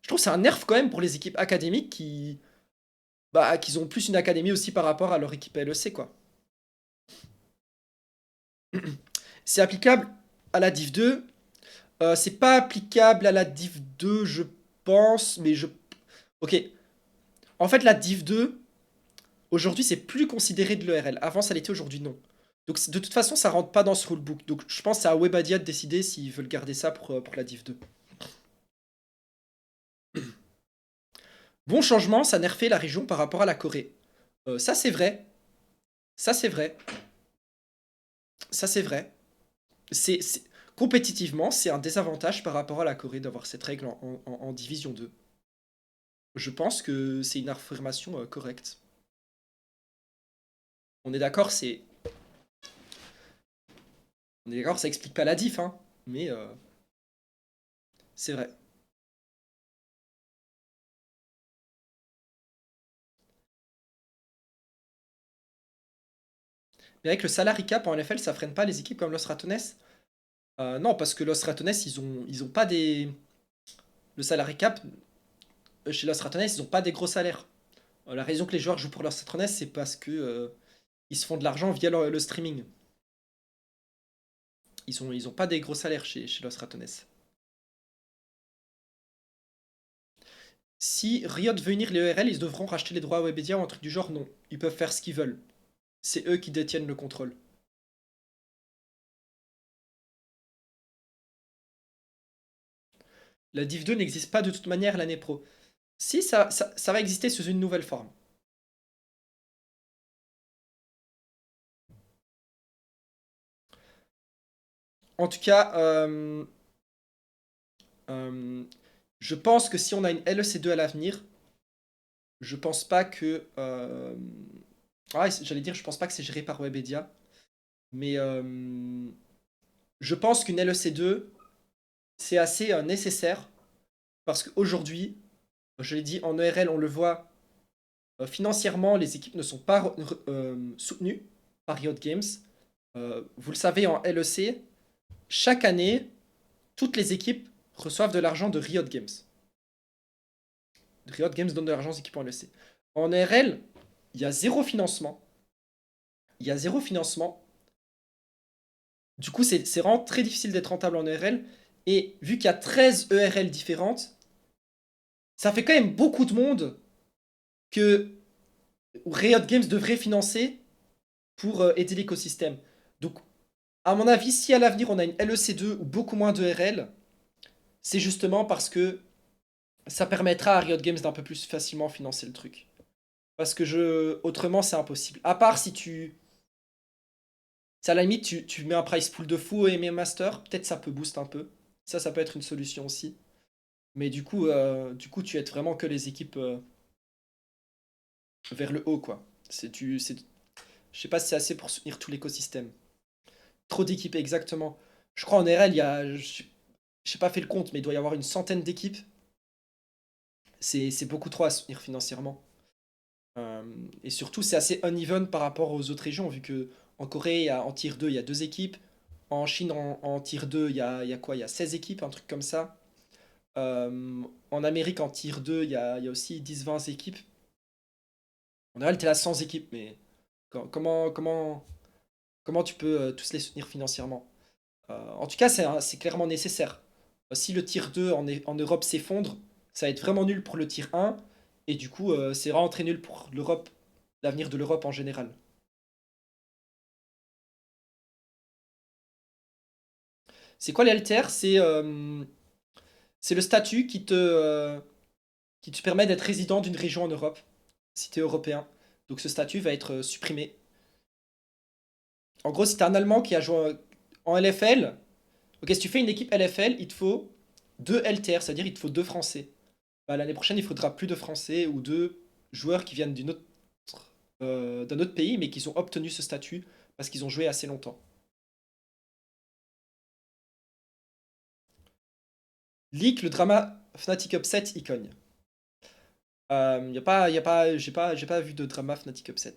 je trouve que c'est un nerf quand même pour les équipes académiques Bah, qu'ils ont plus une académie aussi par rapport à leur équipe LEC, quoi. C'est applicable à la Div 2. C'est pas applicable à la Div 2, je pense, mais je... Ok. En fait, la Div 2, aujourd'hui, c'est plus considéré de l'ERL. Avant, ça l'était, aujourd'hui, non. Donc, de toute façon, ça rentre pas dans ce rulebook. Donc, je pense que c'est à Webadia de décider s'ils veulent garder ça pour la Div 2. Bon changement, ça nerfait la région par rapport à la Corée. Ça, c'est vrai. Ça, c'est vrai. Ça, c'est vrai. Compétitivement, c'est un désavantage par rapport à la Corée d'avoir cette règle en Division 2. Je pense que c'est une affirmation correcte. On est d'accord, c'est... On est d'accord, ça explique pas la diff, hein. Mais c'est vrai. Mais avec le salary cap en NFL, ça freine pas les équipes comme Los Ratones? Non, parce que Los Ratones, ils ont pas des... Le salary cap, chez Los Ratones, ils ont pas des gros salaires. La raison que les joueurs jouent pour Los Ratones, c'est parce que ils se font de l'argent via le streaming. Ils ont pas des gros salaires chez Los Ratones. Si Riot veut unir les ERL, ils devront racheter les droits à Webedia ou un truc du genre, non. Ils peuvent faire ce qu'ils veulent. C'est eux qui détiennent le contrôle. La Div 2 n'existe pas de toute manière l'année pro. Si, ça va exister sous une nouvelle forme. En tout cas, euh, je pense que si on a une LEC2 à l'avenir, je pense pas que... j'allais dire, je pense pas que c'est géré par Webedia. Mais je pense qu'une LEC2, c'est assez nécessaire. Parce qu'aujourd'hui, je l'ai dit, en ERL, on le voit, financièrement, les équipes ne sont pas soutenues par Riot Games. Vous le savez, en LEC, chaque année, toutes les équipes reçoivent de l'argent de Riot Games. Riot Games donne de l'argent aux équipes en LEC. En ERL, il y a zéro financement. Il y a zéro financement. Du coup, c'est vraiment très difficile d'être rentable en ERL. Et vu qu'il y a 13 ERL différentes, ça fait quand même beaucoup de monde que Riot Games devrait financer pour aider l'écosystème. Donc, à mon avis, si à l'avenir on a une LEC2 ou beaucoup moins de RL, c'est justement parce que ça permettra à Riot Games d'un peu plus facilement financer le truc. Parce que autrement, c'est impossible. À part si tu... C'est à la limite, tu mets un price pool de fou et mes master, peut-être ça peut boost un peu. Ça peut être une solution aussi. Mais du coup, tu aides vraiment que les équipes vers le haut, quoi. Je sais pas si c'est assez pour soutenir tout l'écosystème. Trop d'équipes, exactement. Je crois en RL, il y a... J'ai pas fait le compte, mais il doit y avoir une centaine d'équipes. C'est beaucoup trop à soutenir financièrement. Euh, et surtout, c'est assez uneven par rapport aux autres régions, vu que en Corée, en tier 2, il y a deux équipes. En Chine, en tier 2, il y a quoi? Il y a 16 équipes, un truc comme ça. En Amérique, en tier 2, il y a aussi 10-20 équipes. En général, t'es là 100 équipes, mais comment tu peux tous les soutenir financièrement? En tout cas, c'est clairement nécessaire. Si le tier 2 en Europe s'effondre, ça va être vraiment nul pour le tier 1. Et du coup, c'est vraiment très nul pour l'Europe, l'avenir de l'Europe en général. C'est quoi l'alter? C'est le statut qui te permet d'être résident d'une région en Europe, si tu es européen. Donc ce statut va être supprimé. En gros, si tu un Allemand qui a joué en LFL, ok, si tu fais une équipe LFL, il te faut deux LTR, c'est-à-dire il te faut deux Français. Bah, l'année prochaine, il faudra plus de Français ou deux joueurs qui viennent d'un autre pays, mais qui ont obtenu ce statut parce qu'ils ont joué assez longtemps. Leak, le drama Fnatic Upset, il cogne. J'ai pas vu de drama Fnatic Upset.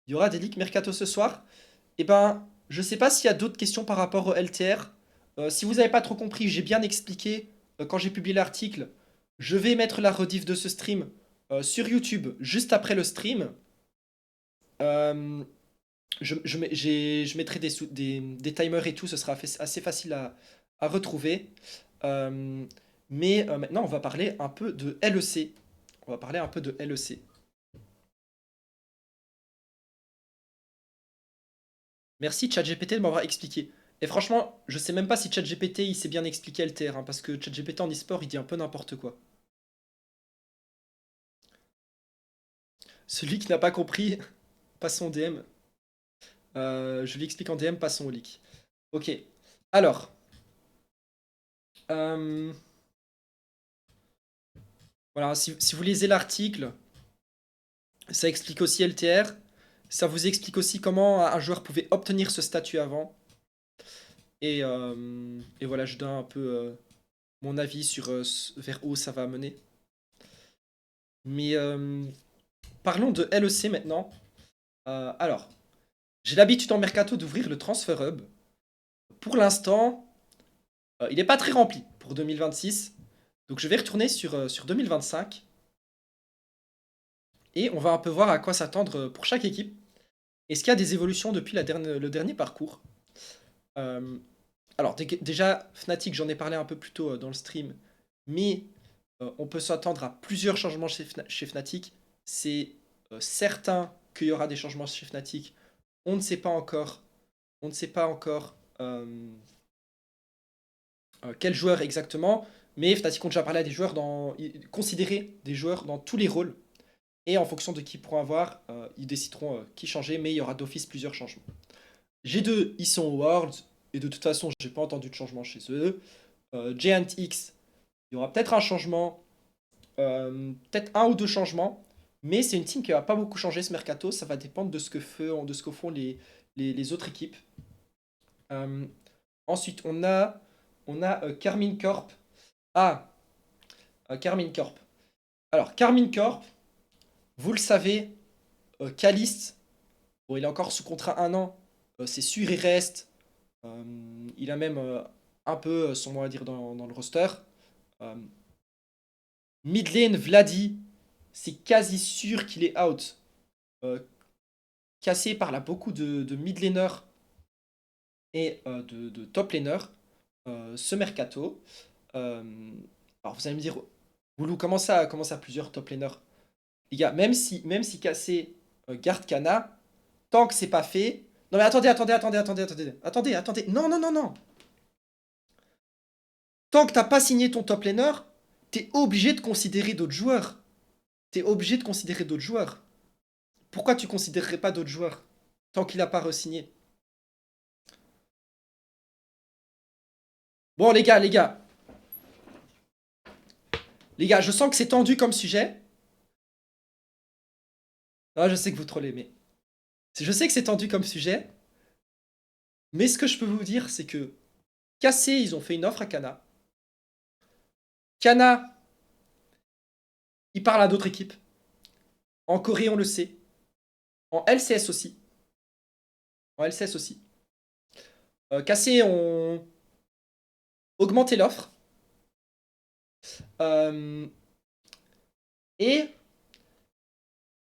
Il y aura des leaks mercato ce soir. Eh ben, je sais pas s'il y a d'autres questions par rapport au LTR. Si vous n'avez pas trop compris, j'ai bien expliqué quand j'ai publié l'article. Je vais mettre la rediff de ce stream sur YouTube juste après le stream. Euh, je mettrai des timers et tout, ce sera assez facile à retrouver. Euh, mais maintenant, on va parler un peu de LEC. On va parler un peu de LEC. Merci ChatGPT de m'avoir expliqué. Et franchement, je sais même pas si ChatGPT il sait bien expliquer LTR, hein, parce que ChatGPT en e-sport il dit un peu n'importe quoi. Celui qui n'a pas compris, passons au DM. Je lui explique en DM, passons au leak. Ok. Alors, euh, voilà, si vous lisez l'article, ça explique aussi LTR. Ça vous explique aussi comment un joueur pouvait obtenir ce statut avant. Et voilà, je donne un peu mon avis sur vers où ça va mener. Mais parlons de LEC maintenant. Alors, j'ai l'habitude en mercato d'ouvrir le Transfer Hub. Pour l'instant, il n'est pas très rempli pour 2026. Donc je vais retourner sur 2025. Et on va un peu voir à quoi s'attendre pour chaque équipe. Est-ce qu'il y a des évolutions depuis le dernier parcours? Euh, alors déjà, Fnatic, j'en ai parlé un peu plus tôt dans le stream. Mais on peut s'attendre à plusieurs changements chez Fnatic. C'est certain qu'il y aura des changements chez Fnatic. On ne sait pas encore. On ne sait pas encore quel joueur exactement. Mais Fnatic ont déjà parlé à des joueurs considérer des joueurs dans tous les rôles. Et en fonction de qui pourront avoir, ils décideront qui changer, mais il y aura d'office plusieurs changements. G2, ils sont au Worlds, et de toute façon, j'ai pas entendu de changement chez eux. Giant X, il y aura peut-être un changement, peut-être un ou deux changements, mais c'est une team qui va pas beaucoup changer ce mercato, ça va dépendre de ce que font les autres équipes. Euh, Ensuite, on a Carmine Corp. Ah, Carmine Corp. Alors, Carmine Corp, vous le savez, Caliste, bon, il est encore sous contrat un an. C'est sûr, il reste. Il a même un peu son mot à dire dans le roster. Euh, Mid lane, Vladi, c'est quasi sûr qu'il est out. Euh, Cassé par là beaucoup de mid laners et de top laners. Ce mercato. Euh, alors vous allez me dire, Boulou, comment ça plusieurs top laners? Les gars, même si Cassé garde Kana, tant que c'est pas fait. Non mais attendez. Non, non, non, non. Tant que t'as pas signé ton top laner, t'es obligé de considérer d'autres joueurs. T'es obligé de considérer d'autres joueurs. Pourquoi tu considérerais pas d'autres joueurs tant qu'il a pas re-signé? Bon les gars, je sens que c'est tendu comme sujet. Ah, je sais que vous trollez, mais je sais que c'est tendu comme sujet. Mais ce que je peux vous dire, c'est que Cassé, ils ont fait une offre à Kana. Kana, il parle à d'autres équipes. En Corée, on le sait. En LCS aussi. En LCS aussi. Cassé ont augmenté l'offre. Euh, et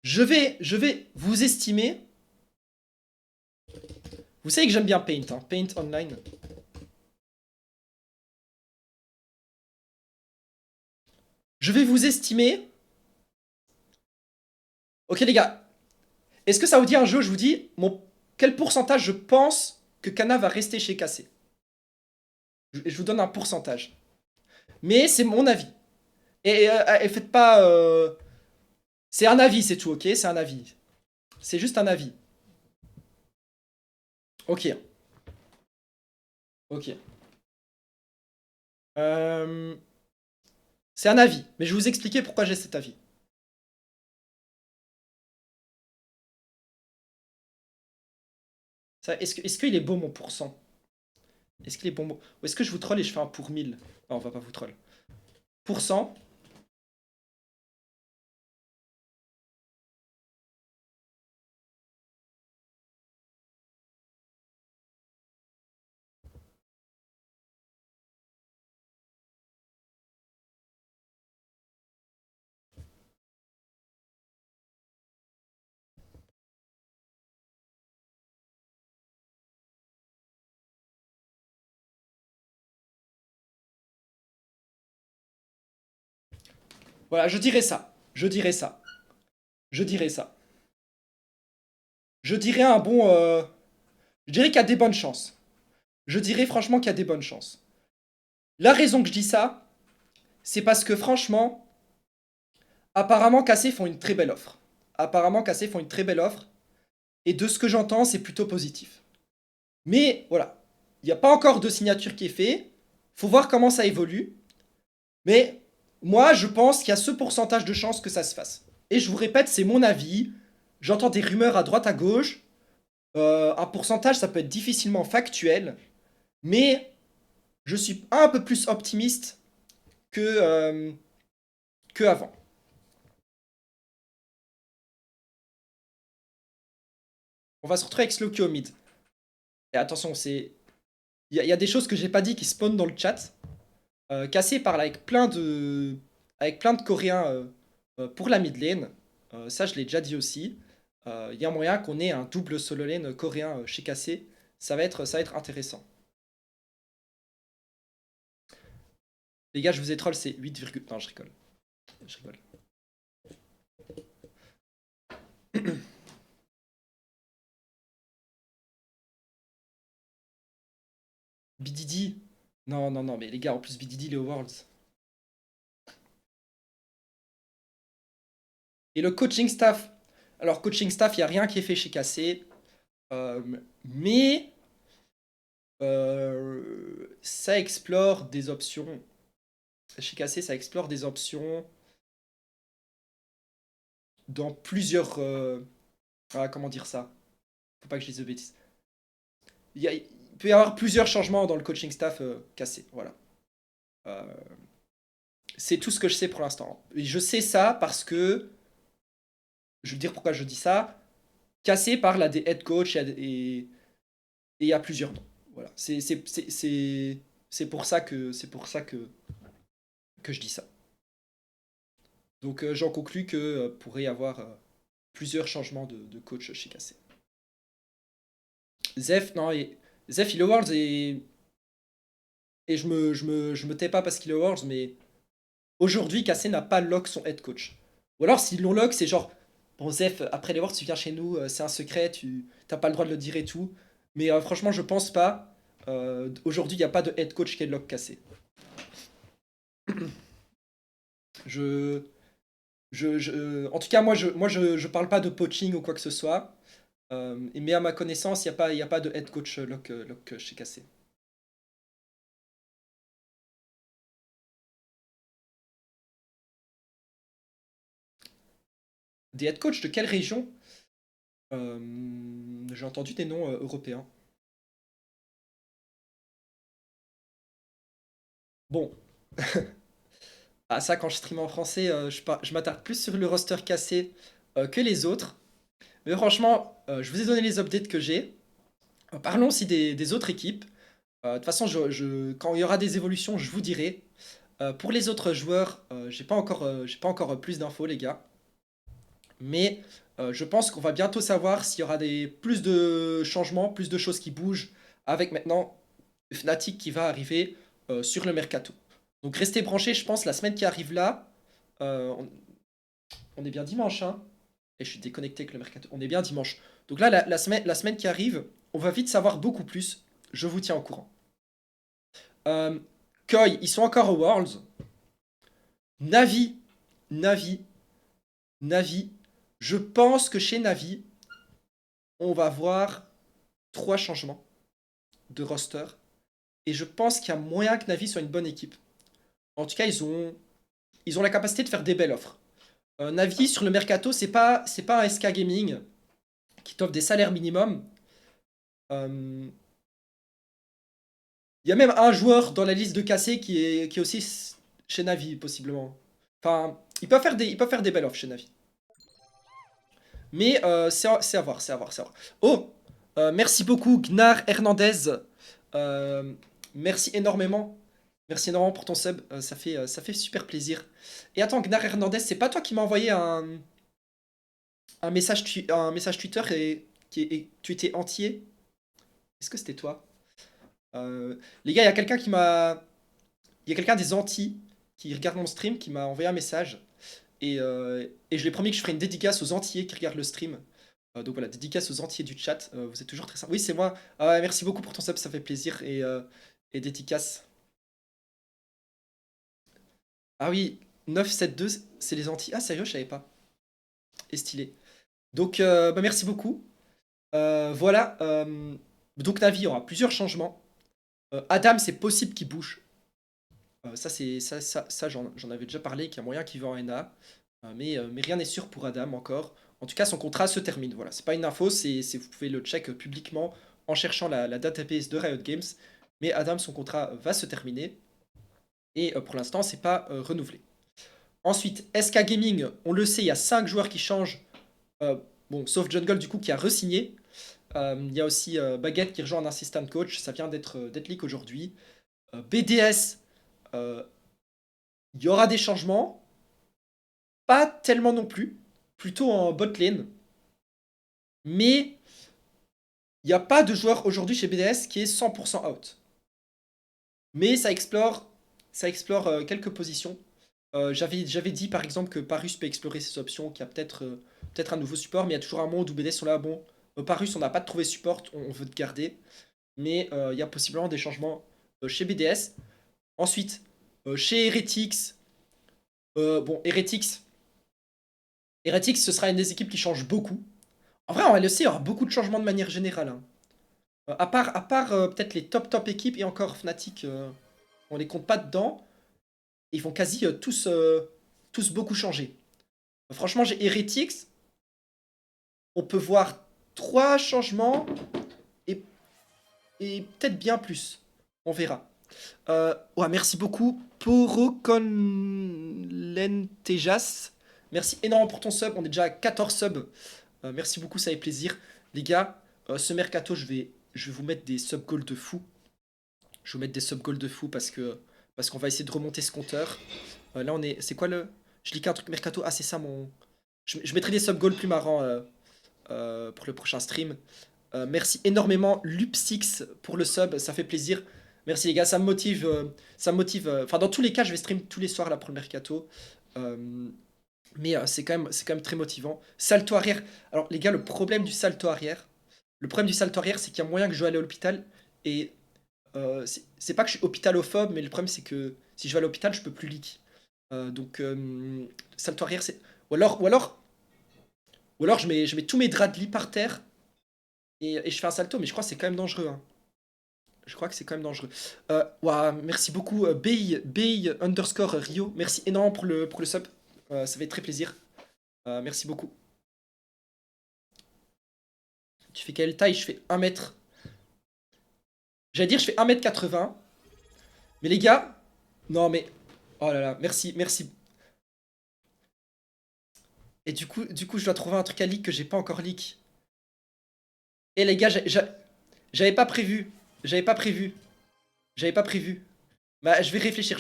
je vais vous estimer. Vous savez que j'aime bien Paint, hein, Paint Online. Je vais vous estimer. Ok les gars, est-ce que ça vous dit un jeu, je vous dis, quel pourcentage je pense que Kana va rester chez KC? Je vous donne un pourcentage. Mais c'est mon avis. Et faites pas... C'est un avis, c'est tout, ok? C'est un avis. C'est juste un avis. Ok. Ok. Euh, C'est un avis. Mais je vais vous expliquer pourquoi j'ai cet avis. Est-ce qu'il est beau mon pourcent? Est-ce qu'il est bon? Ou est-ce que je vous troll et je fais un pour 1000? Non, on va pas vous troll. Pourcent. Voilà, je dirais ça. Je dirais ça. Je dirais ça. Je dirais un bon. Je dirais qu'il y a des bonnes chances. Je dirais franchement qu'il y a des bonnes chances. La raison que je dis ça, c'est parce que franchement, apparemment KC font une très belle offre. Apparemment KC font une très belle offre. Et de ce que j'entends, c'est plutôt positif. Mais voilà, il n'y a pas encore de signature qui est fait. Faut voir comment ça évolue. Mais moi, je pense qu'il y a ce pourcentage de chances que ça se fasse. Et je vous répète, c'est mon avis. J'entends des rumeurs à droite à gauche. Un pourcentage, ça peut être difficilement factuel. Mais je suis un peu plus optimiste que avant. On va se retrouver avec Slowky au mid. Et attention, c'est. Il y a des choses que j'ai pas dit qui spawnent dans le chat. Cassé parle avec plein de Coréens pour la mid lane. Ça, je l'ai déjà dit aussi. Il y a moyen qu'on ait un double solo lane coréen chez Cassé. Ça va être intéressant. Les gars, je vous ai troll, c'est 8, non, je rigole. Je rigole. BDD. Non, non, non, mais les gars, en plus, BDD, il est au Worlds. Et le coaching staff. Alors, coaching staff, il n'y a rien qui est fait chez Cassé. Mais ça explore des options. Chez Cassé, ça explore des options dans plusieurs. Comment dire ça? Faut pas que je dise de bêtises. Il peut y avoir plusieurs changements dans le coaching staff Cassé. Voilà. Euh, c'est tout ce que je sais pour l'instant. Et je sais ça parce que. Je veux dire pourquoi je dis ça. Cassé parle à des head coach et il y a plusieurs noms. Voilà. C'est pour ça que je dis ça. Donc j'en conclus que pourrait y avoir plusieurs changements de coach chez Cassé. Zef, non, Zef, il est Worlds et je me tais pas parce qu'il est Worlds, mais aujourd'hui, Cassé n'a pas lock son head coach. Ou alors, s'ils l'ont lock, c'est genre, bon, Zef, après les Worlds, tu viens chez nous, c'est un secret, tu t'as pas le droit de le dire et tout. Mais franchement, je pense pas. Aujourd'hui, il n'y a pas de head coach qui est lock Cassé. Je, en tout cas, moi, je parle pas de poaching ou quoi que ce soit. Mais à ma connaissance, il y a pas de head coach lock chez Cassé. Des head coach de quelle région? J'ai entendu des noms européens. Bon, ah, ça, quand je stream en français, je m'attarde plus sur le roster Cassé que les autres. Mais franchement, je vous ai donné les updates que j'ai. Parlons aussi des autres équipes. De toute façon, quand il y aura des évolutions, je vous dirai. Pour les autres joueurs, j'ai pas encore plus d'infos, les gars. Mais je pense qu'on va bientôt savoir s'il y aura plus de changements, plus de choses qui bougent avec maintenant Fnatic qui va arriver sur le mercato. Donc restez branchés, je pense, la semaine qui arrive là. On est bien dimanche, hein. Et je suis déconnecté avec le mercato. On est bien dimanche. Donc là, la semaine qui arrive, on va vite savoir beaucoup plus. Je vous tiens au courant. Euh, Koi, ils sont encore au Worlds. Navi, Navi, Navi. Je pense que chez Navi, on va voir 3 changements de roster. Et je pense qu'il y a moyen que Navi soit une bonne équipe. En tout cas, ils ont la capacité de faire des belles offres. Navi, sur le mercato, c'est pas un SK Gaming qui t'offre des salaires minimum. Euh, Il y a même un joueur dans la liste de cassés qui est aussi chez Navi, possiblement. Enfin, il peut faire des belles offres chez Navi. Mais c'est à voir, c'est à voir, c'est à voir. Oh, merci beaucoup, Gnar Hernandez. Euh, merci énormément. Merci énormément pour ton sub. Ça fait super plaisir. Et attends, Gnar Hernandez, c'est pas toi qui m'as envoyé un message Twitter et tu étais entier? Est-ce que c'était toi? Les gars, il y a quelqu'un des Antilles qui regarde mon stream qui m'a envoyé un message. Et je lui ai promis que je ferai une dédicace aux entiers qui regardent le stream. Donc voilà, dédicace aux entiers du chat. Vous êtes toujours très sympa. Oui, c'est moi. Ah ouais, merci beaucoup pour ton sub, ça fait plaisir. Et dédicace. Ah oui, 972, c'est les entiers. Ah sérieux, je savais pas. Et stylé. Donc bah, merci beaucoup. Voilà. Donc Navi, il y aura plusieurs changements. Adam, c'est possible qu'il bouge. Ça j'en avais déjà parlé, qu'il y a moyen qu'il va en NA. Mais rien n'est sûr pour Adam encore. En tout cas, son contrat se termine. Voilà, c'est pas une info, vous pouvez le check publiquement en cherchant la database de Riot Games. Mais Adam, son contrat va se terminer. Et pour l'instant, c'est pas renouvelé. Ensuite, SK Gaming, on le sait, il y a 5 joueurs qui changent. Bon, sauf Jungle du coup qui a re-signé. Il y a aussi Baguette qui rejoint un assistant coach. Ça vient d'être leak aujourd'hui. BDS, il y aura des changements. Pas tellement non plus. Plutôt en bot lane. Mais il n'y a pas de joueur aujourd'hui chez BDS qui est 100% out. Mais ça explore quelques positions. J'avais dit par exemple que Parus peut explorer ses options, qu'il y a peut-être un nouveau support, mais il y a toujours un monde où BDS sont là, bon, Parus on n'a pas trouvé support, on veut te garder. Mais il y a possiblement des changements chez BDS. Ensuite, chez Heretics, bon, Heretics, ce sera une des équipes qui change beaucoup. En vrai, en LEC, il y aura beaucoup de changements de manière générale, hein. À part peut-être les top équipes et encore Fnatic, on les compte pas dedans. Ils vont quasi tous beaucoup changer. Franchement, j'ai Heretics. On peut voir 3 changements et, et peut-être bien plus. On verra. Ouais, merci beaucoup. Poroconlentejas. Merci énormément pour ton sub. On est déjà à 14 subs. Merci beaucoup, ça fait plaisir. Les gars, ce mercato, je vais vous mettre des sub goals de fou. Je vais vous mettre des sub goals de fou parce qu'on va essayer de remonter ce compteur. Là, on est. C'est quoi le. Je lis qu'un truc mercato. Ah, c'est ça mon. Je mettrai des sub goals plus marrants pour le prochain stream. Merci énormément, Lupsix, pour le sub. Ça fait plaisir. Merci les gars, ça me motive. Ça me motive. Enfin, dans tous les cas, je vais stream tous les soirs là pour le mercato. Mais c'est quand même très motivant. Salto arrière. Alors, les gars, le problème du salto arrière, c'est qu'il y a moyen que je joue aller à l'hôpital. Et c'est pas que je suis hôpitalophobe, mais le problème, c'est que si je vais à l'hôpital, je peux plus leak. Donc, salto arrière, c'est. Ou alors je mets tous mes draps de lit par terre et je fais un salto, mais je crois que c'est quand même dangereux, hein. Je crois que c'est quand même dangereux. Ouah, merci beaucoup, Bay Rio. Merci énormément pour le sub. Ça fait très plaisir. Merci beaucoup. Tu fais quelle taille? Je fais 1 mètre. J'allais dire, je fais 1 m 80. Mais les gars, non mais. Oh là là, merci, merci. Et du coup, je dois trouver un truc à leak que j'ai pas encore leak. Et les gars, j'avais pas prévu. J'avais pas prévu. J'avais pas prévu. Bah, je vais réfléchir.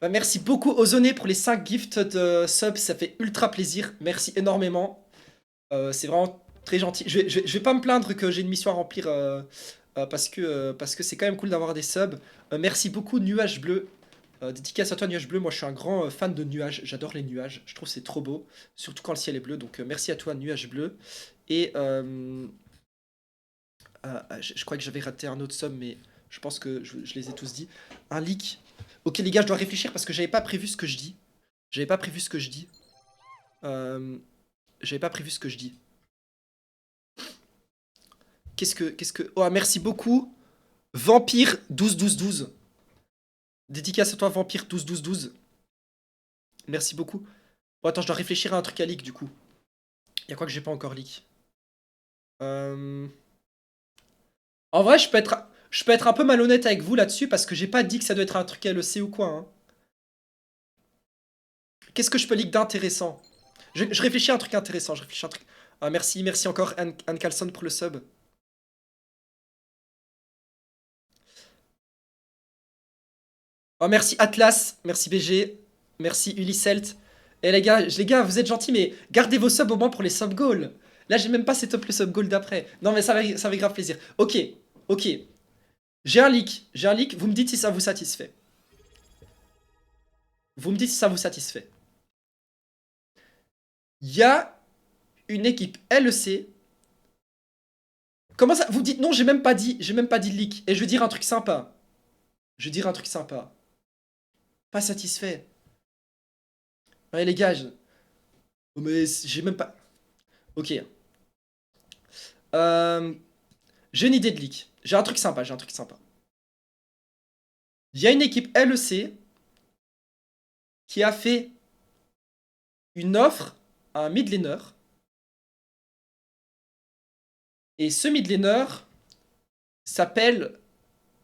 Bah, merci beaucoup, Ozone, pour les 5 gifts de subs. Ça fait ultra plaisir. Merci énormément. C'est vraiment très gentil. Je vais pas me plaindre que j'ai une mission à remplir parce que c'est quand même cool d'avoir des subs. Merci beaucoup, Nuage Bleu. Dédicace à toi, Nuage Bleu. Moi, je suis un grand fan de nuages. J'adore les nuages. Je trouve que c'est trop beau. Surtout quand le ciel est bleu. Donc, merci à toi, Nuage Bleu. Et je crois que j'avais raté un autre sub, mais je pense que je les ai tous dit. Un leak. Ok, les gars, je dois réfléchir parce que j'avais pas prévu ce que je dis. J'avais pas prévu ce que je dis. J'avais pas prévu ce que je dis. Qu'est-ce que. Oh, merci beaucoup. Vampire 12 12 12. Dédicace à toi, Vampire 12 12 12. Merci beaucoup. Bon, attends, je dois réfléchir à un truc à leak du coup. Il y a quoi que j'ai pas encore leak? En vrai, je peux être un peu malhonnête avec vous là-dessus parce que j'ai pas dit que ça doit être un truc LEC ou quoi, hein. Qu'est-ce que je peux leak d'intéressant? Je réfléchis à un truc intéressant. Je réfléchis à un truc. Ah, merci encore Anne Carlson pour le sub. Oh, merci Atlas, merci BG, merci Ulycelt. Et les gars, vous êtes gentils, mais gardez vos subs au moins pour les sub goals. Là, j'ai même pas set up le sub goal d'après. Non, mais ça va grave plaisir. Ok, ok. J'ai un leak. Vous me dites si ça vous satisfait. Vous me dites si ça vous satisfait. Il y a une équipe LEC. Comment ça? Vous dites non, j'ai même pas dit de leak. Et je veux dire un truc sympa. Je veux dire un truc sympa. Pas satisfait. Ouais, les gars, oh, mais j'ai même pas. Ok. Euh, J'ai une idée de leak. J'ai un truc sympa, j'ai un truc sympa. Il y a une équipe LEC qui a fait une offre à un mid laner. Et ce mid laner s'appelle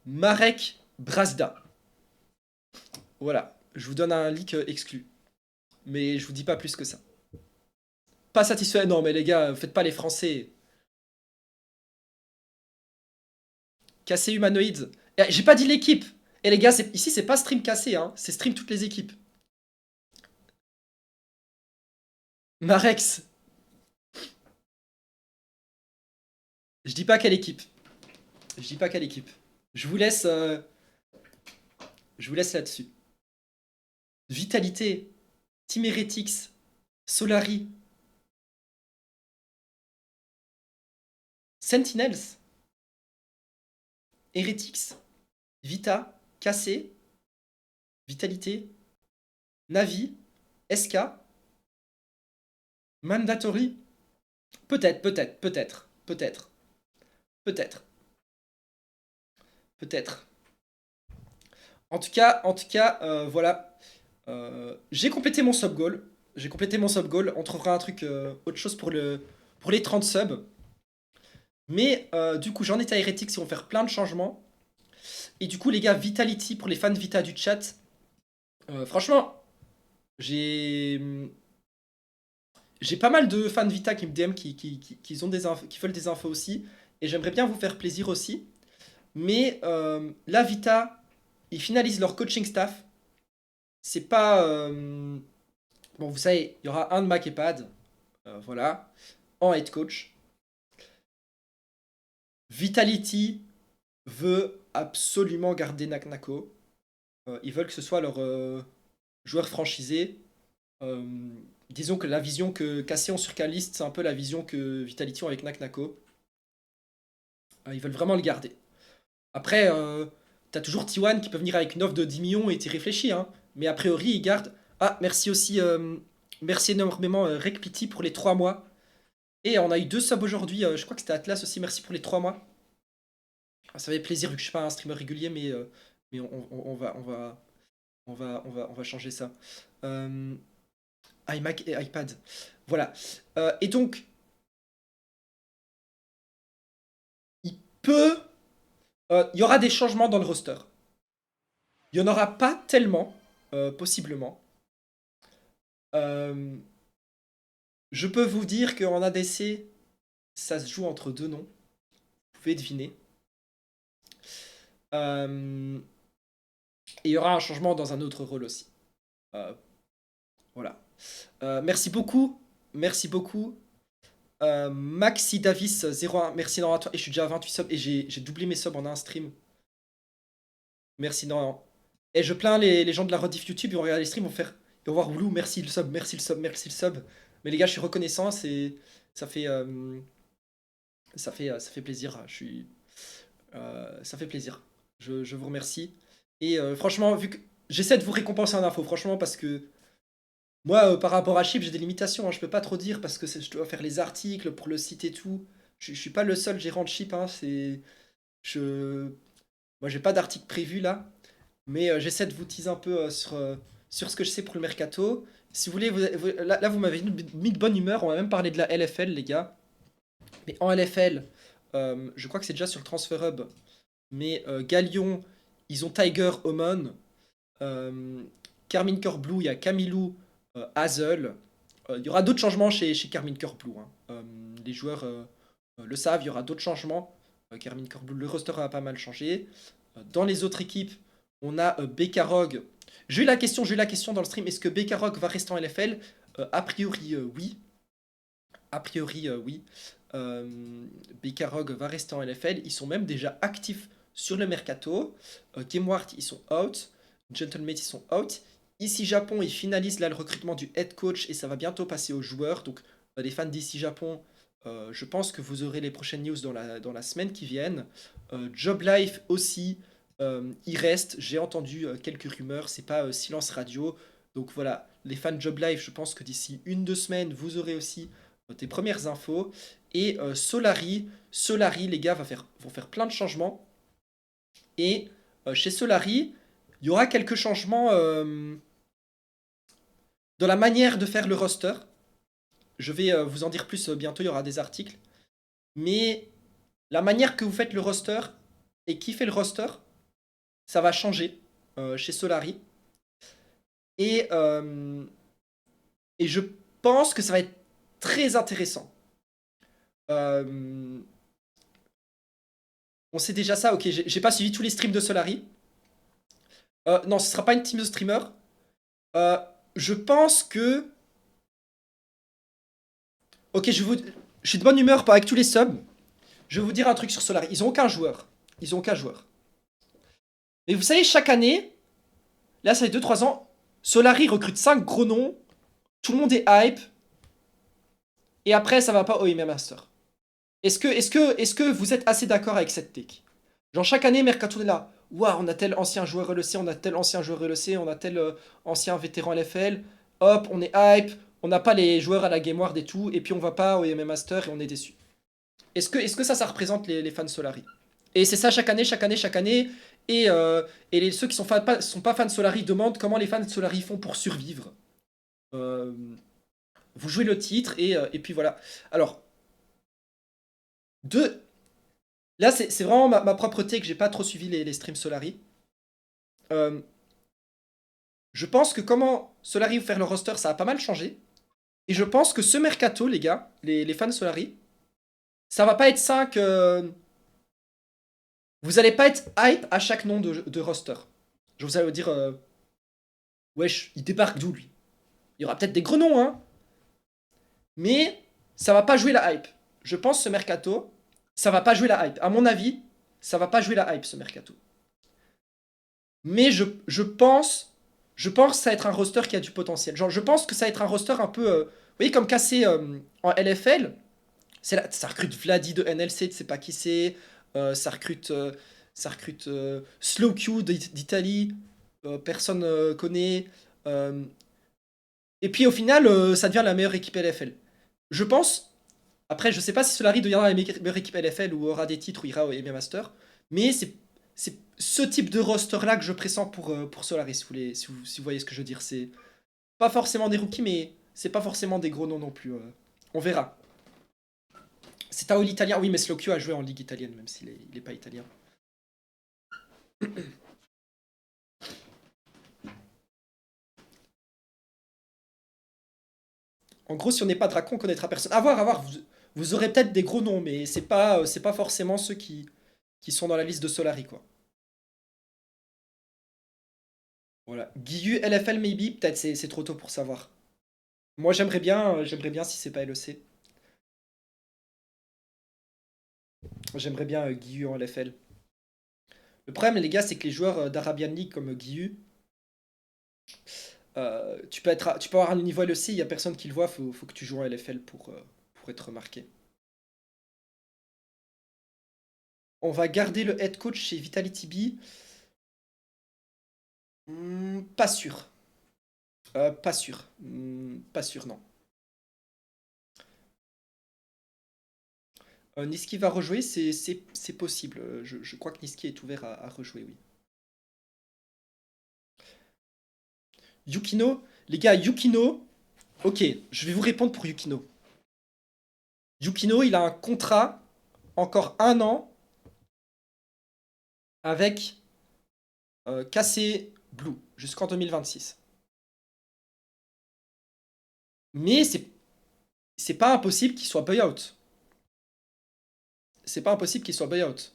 Marek Brazda. Voilà. Je vous donne un leak exclu. Mais je vous dis pas plus que ça. Pas satisfait. Non, mais les gars, faites pas les Français. Cassé humanoïde. J'ai pas dit l'équipe. Et les gars, ici, c'est pas stream cassé, hein. C'est stream toutes les équipes. Marex. Je dis pas quelle équipe. Je dis pas quelle équipe. Je vous laisse, je vous laisse là-dessus. Vitalité. Team Heretics. Solari. Sentinels. Heretics. Vita. Cassé. Vitalité. Navi. SK. Mandatory. Peut-être, peut-être, peut-être, peut-être, peut-être, peut-être. En tout cas, voilà. J'ai complété mon sub goal. J'ai complété mon sub goal. On trouvera un truc, autre chose pour les 30 subs. Mais du coup, j'en étais à Heretics, ils vont faire plein de changements. Et du coup, les gars, Vitality pour les fans Vita du chat. Franchement, j'ai j'ai pas mal de fans Vita qui me DM qui ont qui veulent des infos aussi. Et j'aimerais bien vous faire plaisir aussi. Mais la Vita, ils finalisent leur coaching staff. C'est pas. Bon, vous savez, il y aura un de Mac et Pad. Voilà. En head coach. Vitality veut absolument garder Naknako. Ils veulent que ce soit leur joueur franchisé. Euh, Disons que la vision que Cassé ont sur Caliste, c'est un peu la vision que Vitality ont avec Naknako. Ils veulent vraiment le garder. Après, t'as toujours T1 qui peut venir avec une offre de 10 millions et t'y réfléchis, hein. Mais a priori, ils gardent. Ah, merci aussi. Merci énormément, Rekpiti pour les 3 mois. Et on a eu 2 subs aujourd'hui. Je crois que c'était Atlas aussi. Merci pour les 3 mois. Ah, ça fait plaisir vu que je suis pas un streamer régulier, mais on va changer ça. Euh, iMac et iPad. Voilà. Et donc, il peut. Il y aura des changements dans le roster. Il n'y en aura pas tellement, possiblement. Euh, je peux vous dire qu'en ADC, ça se joue entre deux noms. Vous pouvez deviner. Euh, et il y aura un changement dans un autre rôle aussi. Euh, voilà. Merci beaucoup. Merci beaucoup. Maxi Davis 01. Merci non à toi. Et je suis déjà à 28 subs et j'ai doublé mes subs en un stream. Merci non. Et je plains les gens de la rediff YouTube. Ils vont regarder les streams, ils vont faire. Ils vont voir Woulou. Merci le sub, merci le sub, merci le sub. Mais les gars, je suis reconnaissant. Ça fait, ça fait plaisir. Ça fait plaisir. Je vous remercie. Et franchement, vu que j'essaie de vous récompenser en info, franchement, parce que moi, par rapport à Chip, j'ai des limitations, hein. Je peux pas trop dire parce que je dois faire les articles pour le site et tout. Je suis pas le seul gérant de Chip, hein. Je, Moi, j'ai pas d'article prévu là, mais j'essaie de vous teaser un peu sur ce que je sais pour le mercato. Si vous voulez, là, vous m'avez mis de bonne humeur. On va même parler de la LFL, les gars. Mais en LFL, je crois que c'est déjà sur le Transfer Hub. Mais Galion, ils ont Tiger, Omon. Carmine Cœur Blue, il y a Camilou, Hazel. Il y aura d'autres changements chez Carmine Cœur Blue, hein. Les joueurs le savent, il y aura d'autres changements. Carmine Cœur Blue, le roster a pas mal changé. Dans les autres équipes, on a Bekarog. J'ai eu la question dans le stream, est-ce que Bekarog va rester en LFL? A priori, oui. A priori, oui. Bekarog va rester en LFL. Ils sont même déjà actifs sur le mercato. GameWart, ils sont out. Gentlemate, ils sont out. Ici Japon, ils finalisent là le recrutement du head coach et ça va bientôt passer aux joueurs. Donc les fans d'ici Japon, je pense que vous aurez les prochaines news dans la semaine qui viennent. Job Life aussi, il reste. J'ai entendu quelques rumeurs, c'est pas silence radio. Donc voilà, les fans de Job Life, je pense que d'ici 1-2 semaines, vous aurez aussi des premières infos. Et Solari, les gars, vont faire plein de changements. Et chez Solari, il y aura quelques changements dans la manière de faire le roster. Je vais vous en dire plus bientôt, il y aura des articles. Mais la manière que vous faites le roster et qui fait le roster, ça va changer chez Solari. Et, euh, et je pense que ça va être très intéressant. Euh, on sait déjà ça, ok, j'ai pas suivi tous les streams de Solari. Non, ce sera pas une team de streamers. Euh, je pense que... Ok, je suis de bonne humeur avec tous les subs. Je vais vous dire un truc sur Solari. Ils ont aucun joueur. Ils ont aucun joueur. Mais vous savez, chaque année, là ça fait 2-3 ans, Solari recrute 5 gros noms. Tout le monde est hype. Et après, ça va pas au MMA Master. Est-ce que vous êtes assez d'accord avec cette take? Genre chaque année, Mercato est là. Waouh, on a tel ancien joueur LEC, on a tel ancien joueur LEC, on a tel ancien vétéran LFL. Hop, on est hype. On n'a pas les joueurs à la Game Ward et tout. Et puis on va pas au MMA Master et on est déçu. Est-ce que ça représente les fans Solari? Et c'est ça chaque année, chaque année, chaque année. Et ceux qui sont sont pas fans de Solari demandent comment les fans de Solari font pour survivre. Euh, vous jouez le titre et puis voilà. Alors, deux. Là, c'est vraiment ma propre take, j'ai pas trop suivi les streams Solari. Euh, je pense que comment Solari va faire le roster, ça a pas mal changé. Et je pense que ce mercato, les gars, les fans Solari, ça va pas être 5. Vous allez pas être hype à chaque nom de roster. Je vous allez vous dire, wesh, il débarque d'où lui? Il y aura peut-être des gros noms, hein. Mais ça va pas jouer la hype. Je pense ce mercato, ça va pas jouer la hype. À mon avis, ça va pas jouer la hype ce mercato. Mais je pense que ça va être un roster qui a du potentiel. Genre, je pense que ça va être un roster un peu, vous voyez, comme cassé en LFL. Ça recrute Vladi de NLC, tu sais pas qui c'est. Ça recrute Slow Q d'Italie. Personne connaît. Euh, et puis au final, ça devient la meilleure équipe LFL. Je pense. Après, je sais pas si Solari deviendra la meilleure équipe LFL ou aura des titres ou ira au MMA Master. Mais c'est ce type de roster-là que je pressens pour Solari, si vous voyez ce que je veux dire. C'est pas forcément des rookies, mais c'est pas forcément des gros noms non plus. On verra. C'est un all italien. Oui, mais Slowq a joué en ligue italienne, même s'il est pas italien. En gros, si on n'est pas Dracon, on connaîtra personne. À voir, à voir. Vous aurez peut-être des gros noms, mais c'est pas forcément ceux qui sont dans la liste de Solari, quoi. Voilà. Guiu, LFL, maybe, peut-être c'est trop tôt pour savoir. Moi, j'aimerais bien si c'est pas LEC. J'aimerais bien Guiu en LFL. Le problème, les gars, c'est que les joueurs d'Arabian League comme Guiu, tu peux avoir un niveau LEC, il y a personne qui le voit, faut que tu joues en LFL pour être remarqué. On va garder le head coach chez Vitality B. Pas sûr. Pas sûr. Pas sûr, non. Niski va rejouer, c'est possible. Je crois que Niski est ouvert à rejouer, oui. Yukino, les gars, Yukino. Ok, je vais vous répondre pour Yukino. Yukino, il a un contrat encore 1 an avec KC Blue jusqu'en 2026. Mais c'est pas impossible qu'il soit buyout. C'est pas impossible qu'il soit buyout.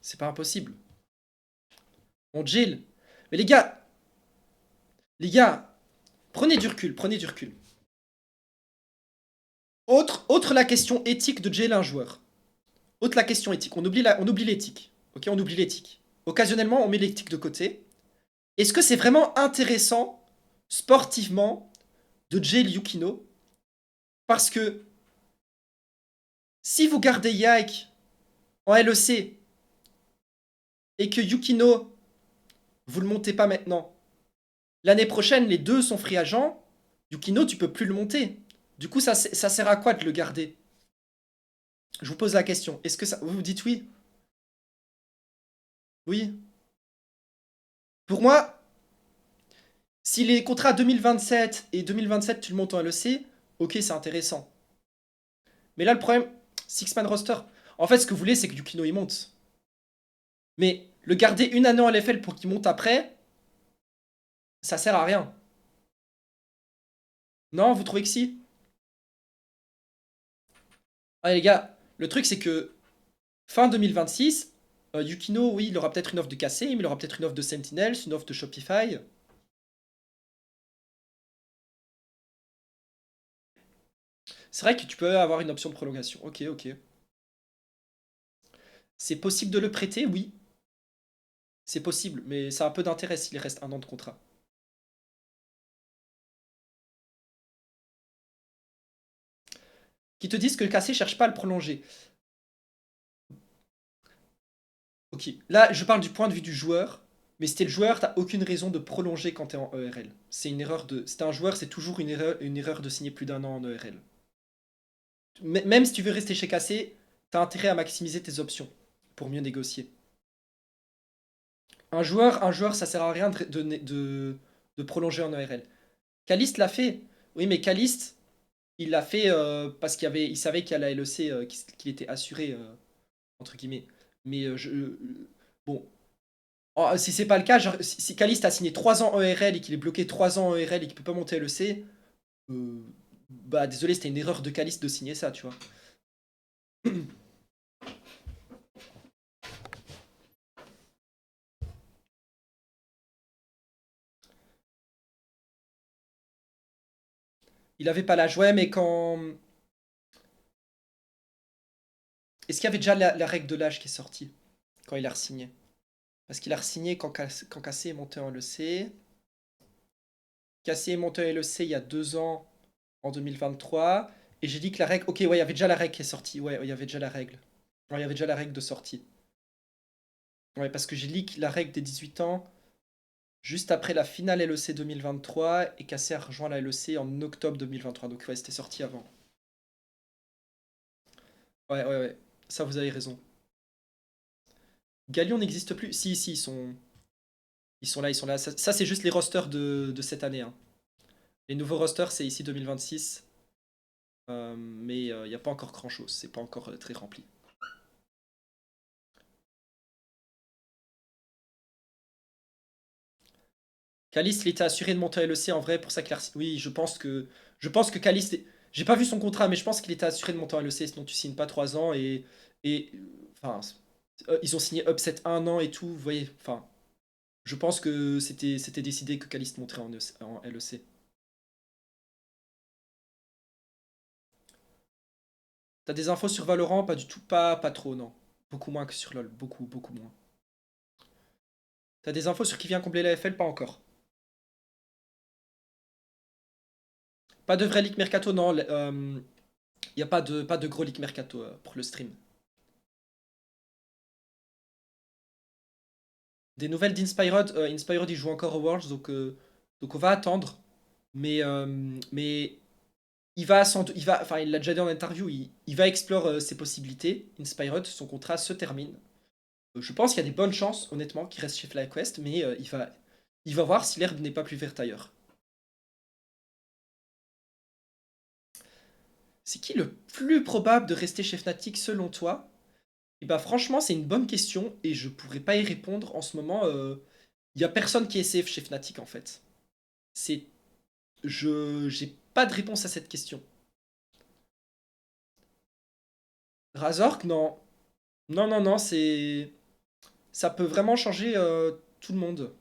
C'est pas impossible. On Jill. Mais les gars, prenez du recul, prenez du recul. Autre la question éthique de jail un joueur. Autre la question éthique. On oublie l'éthique. Ok, on oublie l'éthique. Occasionnellement, on met l'éthique de côté. Est-ce que c'est vraiment intéressant, sportivement, de jail Yukino? Parce que si vous gardez Yike en LEC et que Yukino, vous le montez pas maintenant, l'année prochaine, les deux sont free agents, Yukino, tu peux plus le monter. Du coup, ça sert à quoi de le garder? Je vous pose la question. Est-ce que ça... Vous dites oui? Oui. Pour moi, si les contrats 2027 et 2027, tu le montes en LEC, ok, c'est intéressant. Mais là, le problème, Six-Man roster. En fait, ce que vous voulez, c'est que Yukino, il monte. Mais le garder une année en LFL pour qu'il monte après, ça sert à rien. Non, vous trouvez que si? Allez, les gars, le truc, c'est que fin 2026, Yukino, oui, il aura peut-être une offre de KC, mais il aura peut-être une offre de Sentinels, une offre de Shopify. C'est vrai que tu peux avoir une option de prolongation. Ok, ok. C'est possible de le prêter, oui. C'est possible, mais ça a un peu d'intérêt s'il reste un an de contrat. Qui te disent que le KC cherche pas à le prolonger. Ok, là je parle du point de vue du joueur, mais si t'es le joueur, t'as aucune raison de prolonger quand t'es en ERL. C'est une erreur de. Si t'es un joueur, c'est toujours une erreur de signer plus d'un an en ERL. Même si tu veux rester chez KC, t'as intérêt à maximiser tes options pour mieux négocier. Un joueur, ça sert à rien de prolonger en ERL. Caliste l'a fait. Oui, mais Caliste, il l'a fait parce il savait qu'à la LEC, qu'il était assuré, entre guillemets. Mais bon, si c'est pas le cas, genre, si Caliste a signé 3 ans ERL et qu'il est bloqué 3 ans ERL et qu'il peut pas monter LEC, euh, bah désolé, c'était une erreur de Caliste de signer ça, tu vois. Il avait pas l'âge, ouais, mais quand. Est-ce qu'il y avait déjà la règle de l'âge qui est sortie quand il a re-signé? Parce qu'il a re-signé quand Cassé est monté en LEC. Cassé est monté en LEC il y a 2 ans, en 2023. Et j'ai dit que la règle. Ok, ouais, il y avait déjà la règle qui est sortie. Ouais, il y avait déjà la règle. Ouais, il y avait déjà la règle de sortie. Ouais, parce que j'ai leak la règle des 18 ans juste après la finale LEC 2023 et Cassé a rejoint la LEC en octobre 2023. Donc ouais, c'était sorti avant. Ouais, ouais, ouais. Ça, vous avez raison. Galion n'existe plus. Si, si, ils sont là, ils sont là. Ça, c'est juste les rosters de cette année, hein. Les nouveaux rosters, c'est ici 2026. Mais il n'y a pas encore grand-chose. C'est pas encore très rempli. Caliste, il était assuré de monter à LEC en vrai, pour ça qu'il a... Oui, je pense que Caliste... J'ai pas vu son contrat, mais je pense qu'il était assuré de monter à LEC, sinon tu signes pas 3 ans et enfin, ils ont signé Upset 1 an et tout, vous voyez, enfin, je pense que c'était décidé que Caliste monterait en LEC. T'as des infos sur Valorant? Pas du tout, pas trop, non. Beaucoup moins que sur LoL, beaucoup, beaucoup moins. T'as des infos sur qui vient combler la FL? Pas encore. Pas de vrai leak mercato, non. Y a pas de gros leak mercato pour le stream. Des nouvelles d'Inspired. Inspired, il joue encore au Worlds, donc on va attendre. Mais enfin, il l'a déjà dit en interview, il va explorer ses possibilités. Inspired, son contrat se termine. Je pense qu'il y a des bonnes chances, honnêtement, qu'il reste chez FlyQuest, mais il va voir si l'herbe n'est pas plus verte ailleurs. C'est qui le plus probable de rester chez Fnatic selon toi? Et bah franchement, c'est une bonne question et je pourrais pas y répondre en ce moment. Il y a personne qui est safe chez Fnatic en fait. C'est j'ai pas de réponse à cette question. Razork, non. Non, non, non, ça peut vraiment changer tout le monde.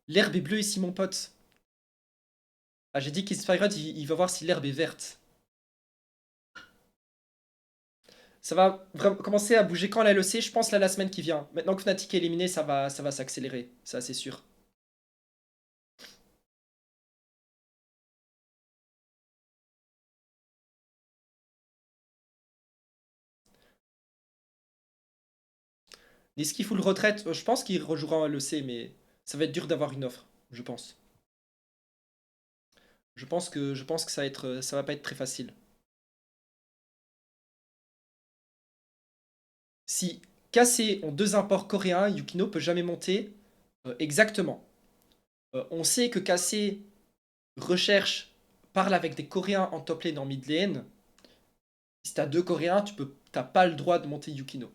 L'herbe est bleue ici, mon pote. Ah, j'ai dit qu'Inspired, il va voir si l'herbe est verte. Ça va vraiment commencer à bouger quand la LEC, je pense là la semaine qui vient. Maintenant que Fnatic est éliminé, ça va s'accélérer, ça c'est sûr. Niski full retraite, je pense qu'il rejouera en LEC, mais ça va être dur d'avoir une offre, je pense. Je pense que ça va pas être très facile. Si KC ont deux imports coréens, Yukino peut jamais monter. Exactement. On sait que KC recherche, parle avec des Coréens en top lane, en mid lane. Si t'as deux Coréens, t'as pas le droit de monter Yukino.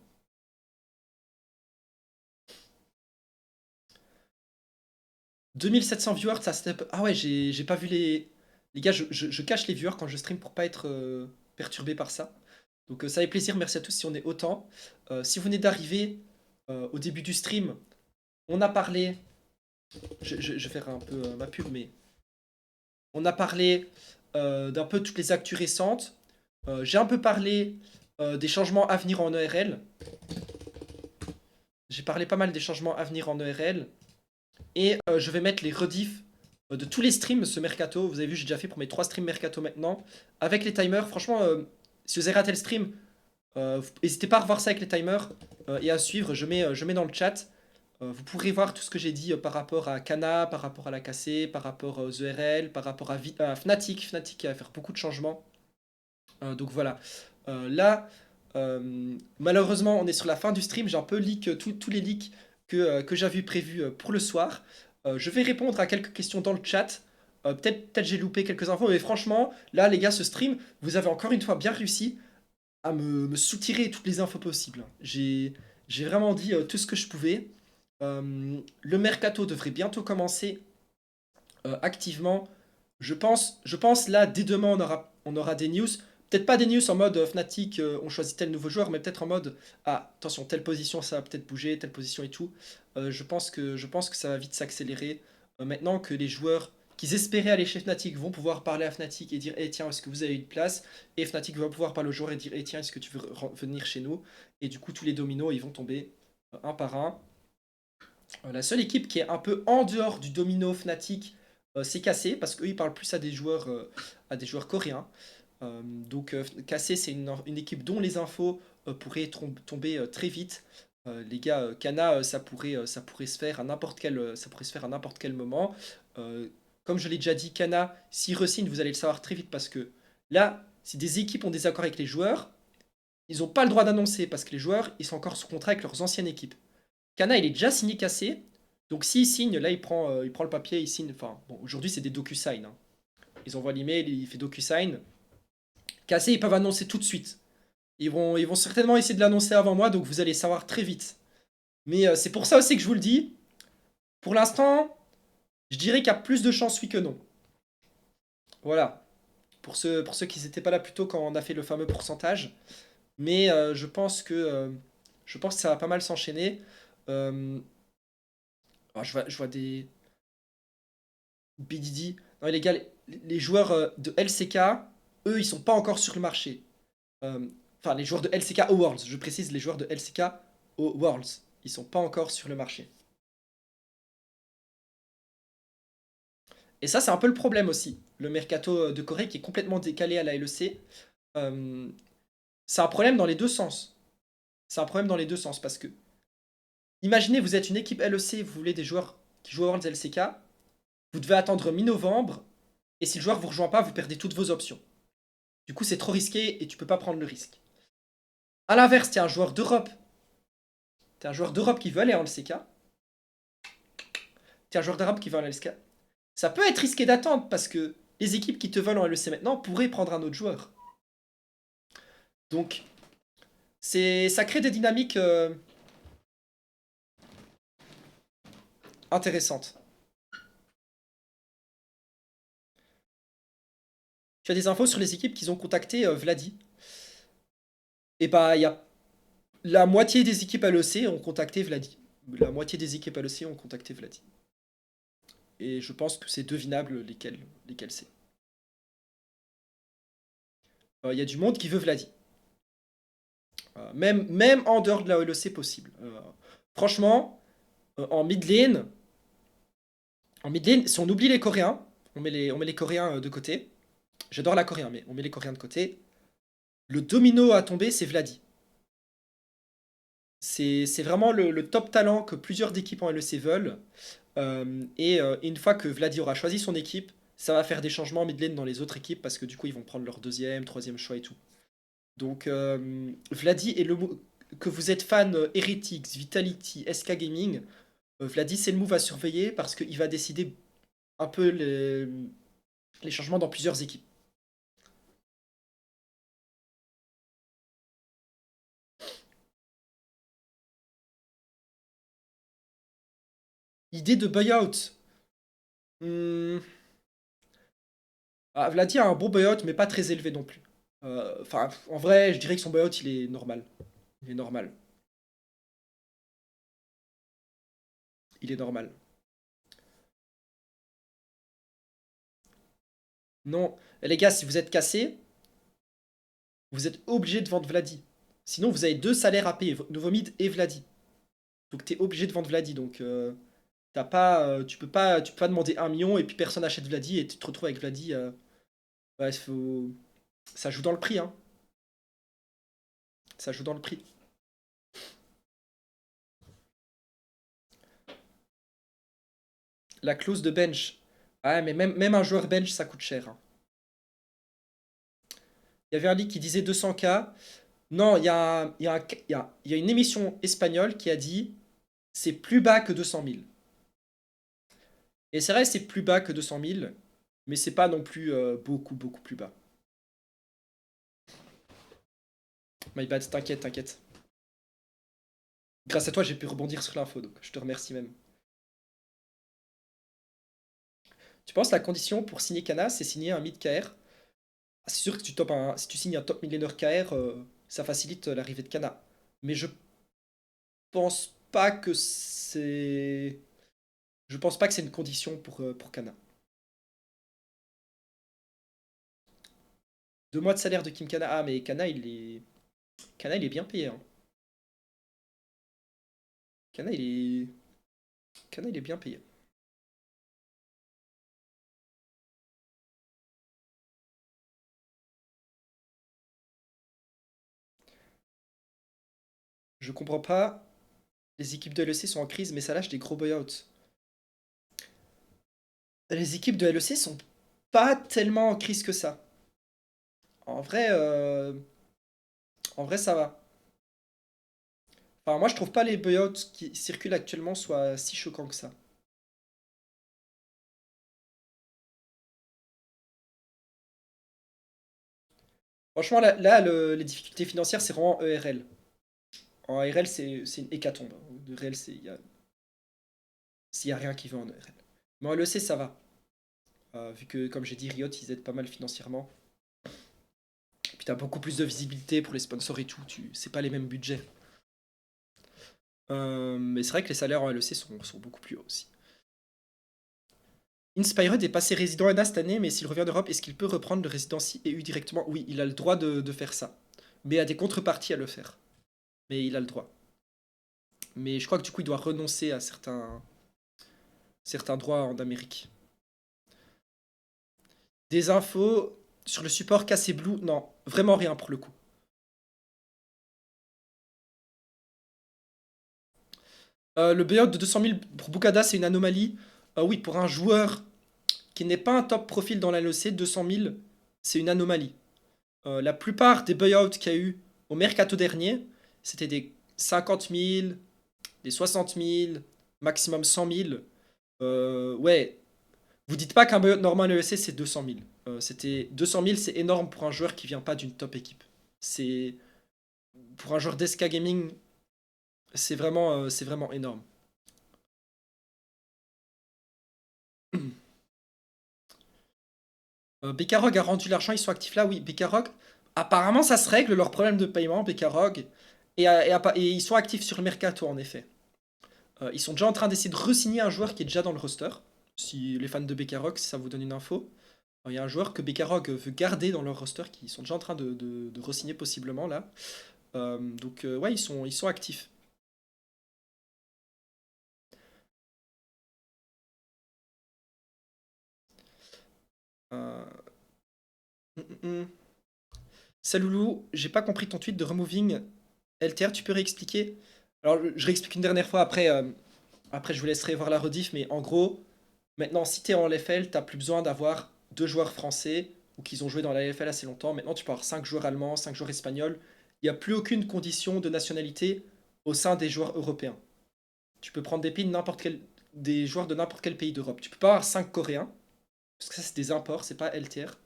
2700 viewers, ça step. Ah ouais, j'ai pas vu les. Les gars, je cache les viewers quand je stream pour pas être perturbé par ça. Donc ça fait plaisir, merci à tous si on est autant. Si vous venez d'arriver au début du stream, on a parlé. Je vais faire un peu ma pub, mais on a parlé d'un peu toutes les actus récentes. J'ai un peu parlé des changements à venir en ERL. J'ai parlé pas mal des changements à venir en ERL. Et je vais mettre les rediffs de tous les streams ce mercato. Vous avez vu, j'ai déjà fait pour mes 3 streams mercato maintenant. Avec les timers, franchement, si vous avez raté le stream, n'hésitez pas à revoir ça avec les timers et à suivre. Je mets dans le chat. Vous pourrez voir tout ce que j'ai dit par rapport à Kana, par rapport à la KC, par rapport aux ERL, par rapport à Fnatic. Fnatic qui va faire beaucoup de changements. Donc voilà. Là, malheureusement, on est sur la fin du stream. J'ai un peu leak tous les leaks que j'avais prévus pour le soir. Je vais répondre à quelques questions dans le chat. Peut-être j'ai loupé quelques infos, mais franchement, là, les gars, ce stream, vous avez encore une fois bien réussi à me soutirer toutes les infos possibles. J'ai vraiment dit tout ce que je pouvais. Le mercato devrait bientôt commencer activement. Je pense là, dès demain, on aura des news. Peut-être pas des news en mode Fnatic, on choisit tel nouveau joueur, mais peut-être en mode ah, attention, telle position, ça va peut-être bouger, telle position et tout. Je pense que ça va vite s'accélérer. Maintenant que les joueurs qu'ils espéraient aller chez Fnatic vont pouvoir parler à Fnatic et dire eh tiens, est-ce que vous avez une place? Et Fnatic va pouvoir parler au joueur et dire eh tiens, est-ce que tu veux venir chez nous? Et du coup, tous les dominos, ils vont tomber un par un. La seule équipe qui est un peu en dehors du domino Fnatic, c'est KC, parce qu'eux, ils parlent plus à des joueurs coréens. Donc KC, c'est une équipe dont les infos pourraient tomber très vite. Les gars, Kana, ça pourrait se faire à n'importe quel moment. Euh, Comme je l'ai déjà dit, Kana, s'il re-signe, vous allez le savoir très vite parce que là, si des équipes ont des accords avec les joueurs, ils n'ont pas le droit d'annoncer parce que les joueurs, ils sont encore sous contrat avec leurs anciennes équipes. Kana, il est déjà signé cassé. Donc s'il signe, là, il prend le papier, il signe. Enfin, bon, aujourd'hui, c'est des DocuSign, hein. Ils envoient l'email, il fait DocuSign. Cassé, ils peuvent annoncer tout de suite. Ils vont certainement essayer de l'annoncer avant moi, donc vous allez savoir très vite. Mais c'est pour ça aussi que je vous le dis. Pour l'instant, je dirais qu'il y a plus de chances oui que non. Voilà. Pour ceux qui n'étaient pas là plus tôt quand on a fait le fameux pourcentage. Mais je pense que ça va pas mal s'enchaîner. Euh, je vois des BDD. Non, les gars, les joueurs de LCK, eux, ils sont pas encore sur le marché. Enfin, les joueurs de LCK au Worlds, je précise, les joueurs de LCK au Worlds, ils sont pas encore sur le marché. Et ça, c'est un peu le problème aussi. Le mercato de Corée qui est complètement décalé à la LEC. Euh, c'est un problème dans les deux sens. C'est un problème dans les deux sens parce que, imaginez, vous êtes une équipe LEC, vous voulez des joueurs qui jouent au Worlds LCK, vous devez attendre mi-novembre, et si le joueur vous rejoint pas, vous perdez toutes vos options. Du coup, c'est trop risqué et tu peux pas prendre le risque. A l'inverse, t'es un joueur d'Europe. T'es un joueur d'Europe qui veut aller en LCK. T'es un joueur d'Europe qui veut aller en LCK. Ça peut être risqué d'attendre parce que les équipes qui te veulent en LEC maintenant pourraient prendre un autre joueur. Donc, ça crée des dynamiques intéressantes. Tu as des infos sur les équipes qui ont contacté Vladi. Et bah, il y a la moitié des équipes LEC ont contacté Vladi. La moitié des équipes LEC ont contacté Vladi. Et je pense que c'est devinable lesquels c'est. Il y a du monde qui veut Vladi. Même en dehors de la LEC possible. Franchement, en mid lane, si on oublie les Coréens, on met les Coréens de côté. J'adore la Coréenne, mais on met les Coréens de côté. Le domino à tomber, c'est Vladi. C'est vraiment le top talent que plusieurs équipes en LEC veulent. Et une fois que Vladi aura choisi son équipe, ça va faire des changements en mid lane dans les autres équipes parce que du coup ils vont prendre leur deuxième, troisième choix et tout. Donc Vladi est que vous êtes fan Heretics, Vitality, SK Gaming, Vladi c'est le move à surveiller parce qu'il va décider un peu les changements dans plusieurs équipes. Idée de buyout. Hmm, Vladi a un bon buyout mais pas très élevé non plus. Enfin, en vrai, je dirais que son buyout il est normal. Il est normal. Il est normal. Non, les gars, si vous êtes cassés, vous êtes obligé de vendre Vladi. Sinon, vous avez deux salaires à payer, Novomid et Vladi. Donc, t'es obligé de vendre Vladi. Donc, t'as pas, tu peux pas demander 1 million et puis personne achète Vladi et tu te retrouves avec Vladi. Ouais, ça joue dans le prix, hein. Ça joue dans le prix. La clause de bench. Ah, mais même un joueur bench, ça coûte cher, hein. Il y avait un leak qui disait 200K. Non, il y a une émission espagnole qui a dit c'est plus bas que 200 000. Et c'est vrai, c'est plus bas que 200 000, mais c'est pas non plus beaucoup, beaucoup plus bas. My bad, t'inquiète, t'inquiète. Grâce à toi, j'ai pu rebondir sur l'info, donc je te remercie même. Tu penses la condition pour signer Kana, c'est signer un mid KR? Ah, c'est sûr que si tu signes un top millénaire KR, ça facilite l'arrivée de Kana. Mais pense pas que c'est. Je pense pas que c'est une condition pour Kana. 2 mois de salaire de Kim Kana. Ah, mais Kana, il est bien payé, hein. Kana, il est. Kana, il est bien payé. Je comprends pas. Les équipes de LEC sont en crise, mais ça lâche des gros buyouts. Les équipes de LEC sont pas tellement en crise que ça. En vrai, euh, en vrai, ça va. Enfin, moi, je trouve pas les buyouts qui circulent actuellement soient si choquants que ça. Franchement, les difficultés financières, c'est vraiment ERL. En ARL, c'est une hécatombe. En ERL, s'il y a rien qui va en ERL. Mais en LEC, ça va. Vu que, comme j'ai dit, Riot, ils aident pas mal financièrement. Puis t'as beaucoup plus de visibilité pour les sponsors et tout. C'est pas les mêmes budgets. Mais c'est vrai que les salaires en LEC sont beaucoup plus hauts aussi. Inspired est passé résident NA cette année, mais s'il revient d'Europe, est-ce qu'il peut reprendre le résidency EU directement? Oui, il a le droit de faire ça. Mais il y a des contreparties à le faire. Mais il a le droit. Mais je crois que du coup, il doit renoncer à certains droits en Amérique. Des infos sur le support cassé Blue? Non, vraiment rien pour le coup. Le buyout de 200 000 pour Bukada, c'est une anomalie. Oui, pour un joueur qui n'est pas un top profil dans la LEC, 200 000, c'est une anomalie. La plupart des buyouts qu'il y a eu au mercato dernier, c'était des 50 000, des 60 000, maximum 100 000. Ouais, vous dites pas qu'un buyout normal LEC c'est 200 000. C'était 200 000, c'est énorme pour un joueur qui vient pas d'une top équipe. C'est pour un joueur d'SK Gaming, c'est vraiment énorme. Bekarog a rendu l'argent, ils sont actifs là, oui. Bekarog, apparemment ça se règle leur problème de paiement, Bekarog, et ils sont actifs sur le mercato en effet. Ils sont déjà en train d'essayer de re-signer un joueur qui est déjà dans le roster. Si les fans de Bekarog, si ça vous donne une info. Il y a un joueur que Bekarog veut garder dans leur roster qui sont déjà en train de re-signer possiblement là. Donc ouais, ils sont actifs. Euh, hum, hum, hum. Salut Loulou, j'ai pas compris ton tweet de removing LTR, tu peux réexpliquer? Alors je réexplique une dernière fois après, après je vous laisserai voir la rediff, mais en gros, maintenant si t'es en LFL, t'as plus besoin d'avoir deux joueurs français ou qu'ils ont joué dans la LFL assez longtemps. Maintenant tu peux avoir 5 joueurs allemands, 5 joueurs espagnols. Il n'y a plus aucune condition de nationalité au sein des joueurs européens. Tu peux prendre des pins des joueurs de n'importe quel pays d'Europe. Tu peux pas avoir 5 coréens, parce que ça c'est des imports, c'est pas LTR.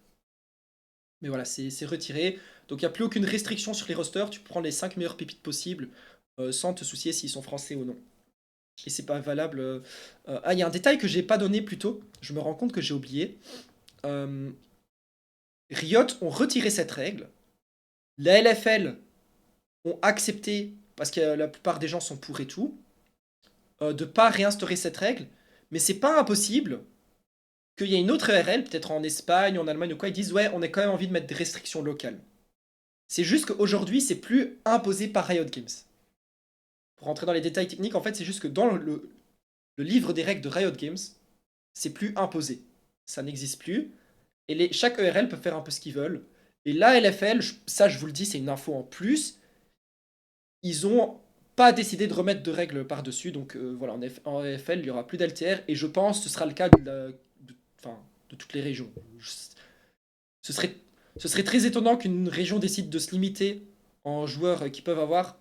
Mais voilà, c'est retiré. Donc il n'y a plus aucune restriction sur les rosters. Tu peux prendre les 5 meilleures pépites possibles sans te soucier s'ils sont français ou non. Et c'est pas valable. Ah, il y a un détail que j'ai pas donné plus tôt. Je me rends compte que j'ai oublié. Euh, Riot ont retiré cette règle. La LFL ont accepté, parce que la plupart des gens sont pour et tout, de pas réinstaurer cette règle. Mais c'est pas impossible qu'il y ait une autre URL, peut-être en Espagne, en Allemagne ou quoi, ils disent ouais, on a quand même envie de mettre des restrictions locales. C'est juste qu'aujourd'hui, c'est plus imposé par Riot Games. Pour rentrer dans les détails techniques, en fait, c'est juste que dans le livre des règles de Riot Games, c'est plus imposé. Ça n'existe plus. Et chaque ERL peut faire un peu ce qu'ils veulent. Et la LFL, ça je vous le dis, c'est une info en plus. Ils ont pas décidé de remettre de règles par-dessus. Donc voilà, en LFL, il n'y aura plus d'LTR. Et je pense que ce sera le cas enfin, de toutes les régions. Ce serait, ce serait très étonnant qu'une région décide de se limiter en joueurs qu'ils peuvent avoir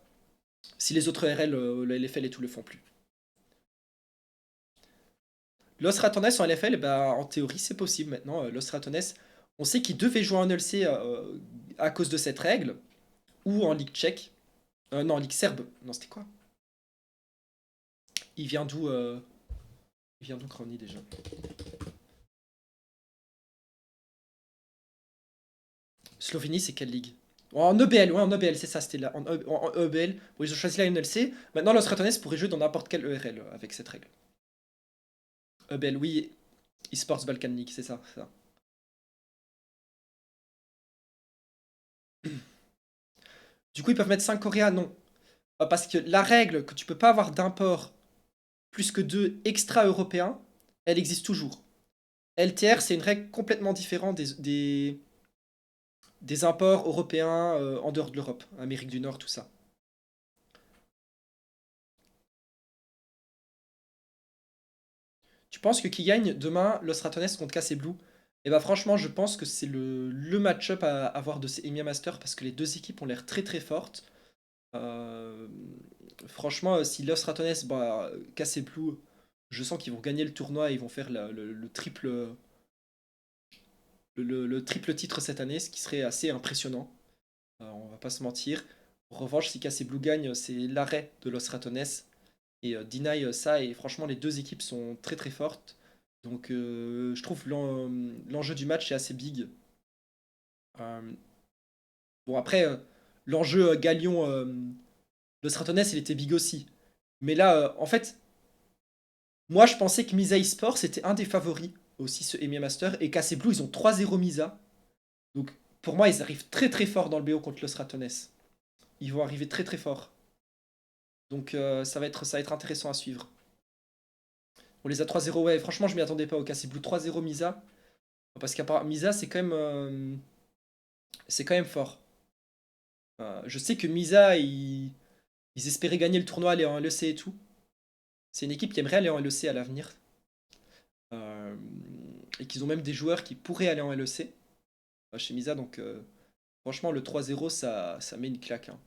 si les autres RL, le LFL et tout le font plus. Los Ratones en LFL, bah, en théorie, c'est possible maintenant. Los Ratones, on sait qu'ils devaient jouer en LC à cause de cette règle, ou en Ligue tchèque. Non, en Ligue serbe. Non, c'était quoi? Il vient d'où Il vient d'où Crowny déjà? Slovénie, c'est quelle ligue? Oh, en EBL, ouais, en EBL, c'est ça, c'était là. En EBL, bon, ils ont choisi la NLC. Maintenant, Los Ratones pourrait jouer dans n'importe quel ERL avec cette règle. EBL, oui, eSports Balkan League, c'est ça, c'est ça. Du coup, ils peuvent mettre 5 Coréens, non. Parce que la règle que tu peux pas avoir d'import plus que 2 extra-européens, elle existe toujours. LTR, c'est une règle complètement différente des imports européens en dehors de l'Europe, Amérique du Nord, tout ça. Tu penses que qui gagne demain Los Ratones contre KC Blue? Et bah franchement, je pense que c'est le match-up à avoir de ces EMEA Masters parce que les deux équipes ont l'air très très fortes. Euh, Franchement, si Los Ratones bah, KC Blue, je sens qu'ils vont gagner le tournoi et ils vont faire le triple titre cette année, ce qui serait assez impressionnant. On va pas se mentir. En revanche, si KC Blue gagne, c'est l'arrêt de Los Ratones et deny ça. Et franchement, les deux équipes sont très très fortes. Donc je trouve l'enjeu du match est assez big. Euh, bon après, l'enjeu Galion Los Ratones, il était big aussi. Mais là, en fait, moi je pensais que Misa eSport c'était un des favoris aussi ce EMEA Master. Et KC Blue, ils ont 3-0 Misa. Donc pour moi, ils arrivent très très fort dans le BO contre Los Ratones. Ils vont arriver très très fort. Donc ça va être intéressant à suivre. On les a 3-0, ouais, franchement, je m'y attendais pas au KC Blue 3-0 Misa. Parce qu'à part Misa, c'est quand même fort. Je sais que Misa, ils espéraient gagner le tournoi, aller en LEC et tout. C'est une équipe qui aimerait aller en LEC à l'avenir. Euh, et qu'ils ont même des joueurs qui pourraient aller en LEC chez Misa. Donc, franchement, le 3-0, ça met une claque, hein.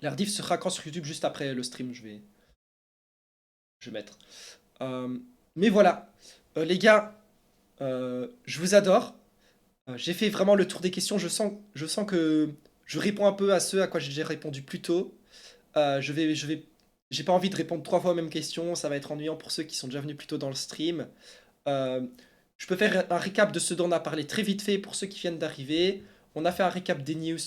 La rediff sera quand sur YouTube juste après le stream, je vais mettre. Euh, mais voilà, les gars, je vous adore. J'ai fait vraiment le tour des questions. Je sens que je réponds un peu à ceux à quoi j'ai répondu plus tôt. J'ai pas envie de répondre 3 fois aux mêmes questions. Ça va être ennuyant pour ceux qui sont déjà venus plus tôt dans le stream. Euh, je peux faire un récap de ce dont on a parlé très vite fait pour ceux qui viennent d'arriver. On a fait un récap des news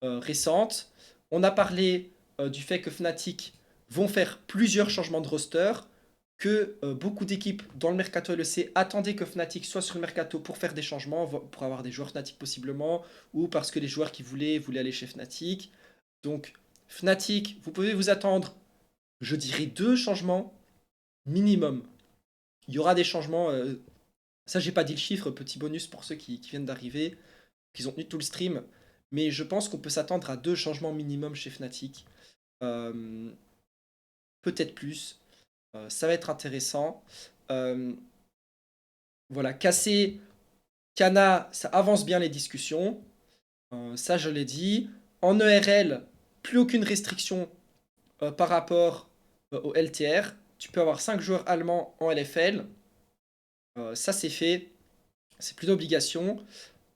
récentes. On a parlé du fait que Fnatic vont faire plusieurs changements de roster. que beaucoup d'équipes dans le mercato LEC attendaient que Fnatic soit sur le mercato pour faire des changements, pour avoir des joueurs Fnatic possiblement, ou parce que les joueurs qui voulaient aller chez Fnatic. Donc Fnatic, vous pouvez vous attendre, je dirais 2 changements minimum. Il y aura des changements, ça j'ai pas dit le chiffre, petit bonus pour ceux qui viennent d'arriver, qui ont tenu tout le stream, mais je pense qu'on peut s'attendre à 2 changements minimum chez Fnatic. Euh, Peut-être plus. Ça va être intéressant. Euh, voilà, Cassé, Cana, ça avance bien les discussions. Ça, je l'ai dit. En ERL, plus aucune restriction par rapport au LTR. Tu peux avoir 5 joueurs allemands en LFL. Ça, c'est fait. C'est plus d'obligation.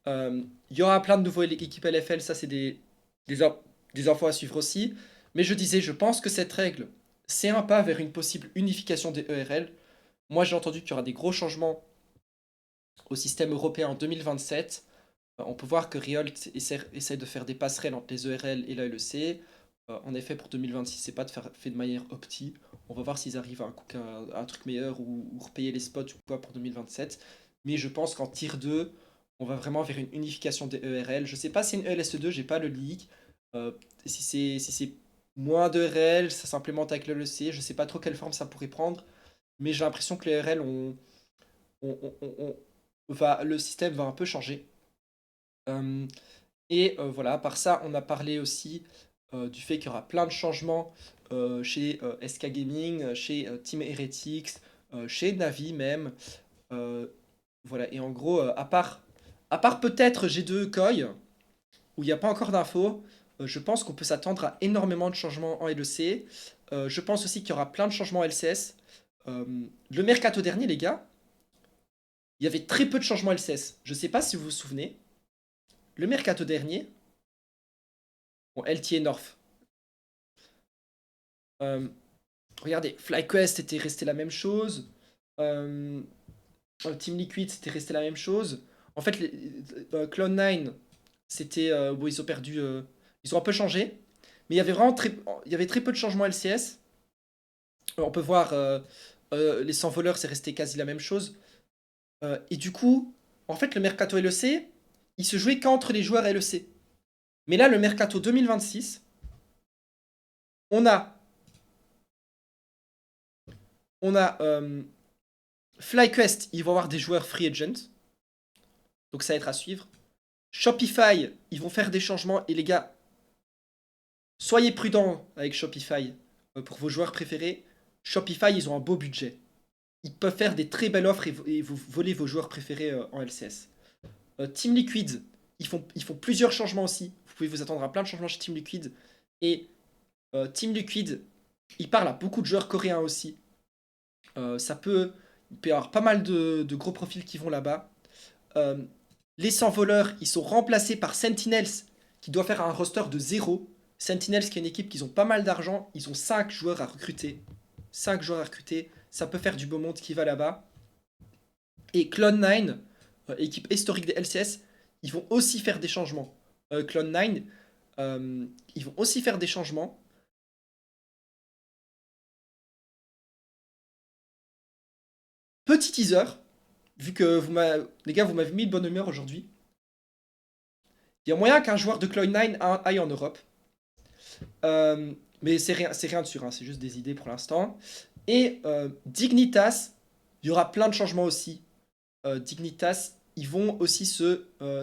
Il y aura plein de nouveaux équipes LFL. Ça, c'est des, des infos à suivre aussi. Mais je disais, je pense que cette règle, c'est un pas vers une possible unification des ERL. Moi, j'ai entendu qu'il y aura des gros changements au système européen en 2027. On peut voir que Riot essaie de faire des passerelles entre les ERL et la LEC. En effet, pour 2026, c'est pas fait de manière opti. On va voir s'ils arrivent à un truc meilleur ou repayer les spots ou quoi pour 2027. Mais je pense qu'en tier 2, on va vraiment vers une unification des ERL. Je sais pas si c'est une ELSE2, j'ai pas le leak. Euh, si c'est moins d'ERL, ça s'implémente avec le LEC. Je sais pas trop quelle forme ça pourrait prendre. Mais j'ai l'impression que les ERL le système va un peu changer. Euh, voilà, par ça, on a parlé aussi du fait qu'il y aura plein de changements chez SK Gaming, chez Team Heretics, chez Navi même. Euh, voilà, et en gros, à part peut-être G2 Koi, où il n'y a pas encore d'infos, je pense qu'on peut s'attendre à énormément de changements en LEC. Je pense aussi qu'il y aura plein de changements en LCS. Euh, le mercato dernier, les gars, il y avait très peu de changements LCS. Je ne sais pas si vous vous souvenez. Le mercato dernier, bon, LTA North. Euh, Regardez, FlyQuest était resté la même chose. Euh, Team Liquid, c'était resté la même chose. En fait, Clone9, c'était. Bon, ils ont perdu. Ils ont un peu changé. Mais il y avait très peu de changements LCS. On peut voir les 100 voleurs, c'est resté quasi la même chose. Et du coup, en fait, le mercato LEC, il se jouait qu'entre les joueurs LEC. Mais là, le mercato 2026, on a FlyQuest, ils vont avoir des joueurs free agent. Donc ça va être à suivre. Shopify, ils vont faire des changements. Et les gars, soyez prudents avec Shopify pour vos joueurs préférés. Shopify, ils ont un beau budget. Ils peuvent faire des très belles offres et vous voler vos joueurs préférés en LCS. Team Liquid, ils font plusieurs changements aussi. Vous pouvez vous attendre à plein de changements chez Team Liquid. Et Team Liquid, ils parlent à beaucoup de joueurs coréens aussi. Il peut y avoir pas mal de gros profils qui vont là-bas. Euh, les 100 voleurs, ils sont remplacés par Sentinels, qui doit faire un roster de 0. Sentinels, qui est une équipe qui ont pas mal d'argent, ils ont 5 joueurs à recruter. 5 joueurs à recruter, ça peut faire du beau monde qui va là-bas. Et Clone9, équipe historique des LCS, ils vont aussi faire des changements. Clone9, ils vont aussi faire des changements. Petit teaser, vu que les gars, vous m'avez mis de bonne humeur aujourd'hui. Il y a moyen qu'un joueur de Cloud9 aille en Europe. Mais c'est rien de sûr, hein, c'est juste des idées pour l'instant. Et Dignitas, il y aura plein de changements aussi. Dignitas, ils vont aussi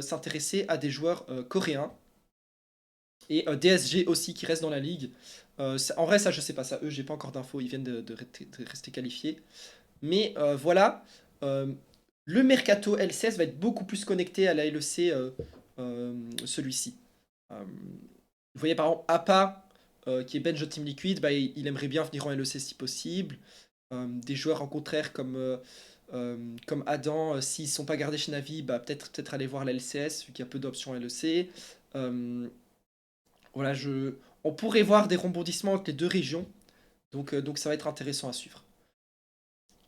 s'intéresser à des joueurs coréens. Et DSG aussi qui reste dans la ligue. En vrai, ça, je sais pas ça. Eux, j'ai pas encore d'infos. Ils viennent de rester qualifiés. Mais voilà, euh, le mercato LCS va être beaucoup plus connecté à la LEC, celui-ci. Vous voyez par exemple APA, qui est bench de Team Liquid, bah, il aimerait bien venir en LEC si possible. Des joueurs en contraire comme Adam, s'ils ne sont pas gardés chez Navi, bah, peut-être aller voir la LCS, vu qu'il y a peu d'options LEC. Voilà, on pourrait voir des rebondissements entre les deux régions, donc ça va être intéressant à suivre.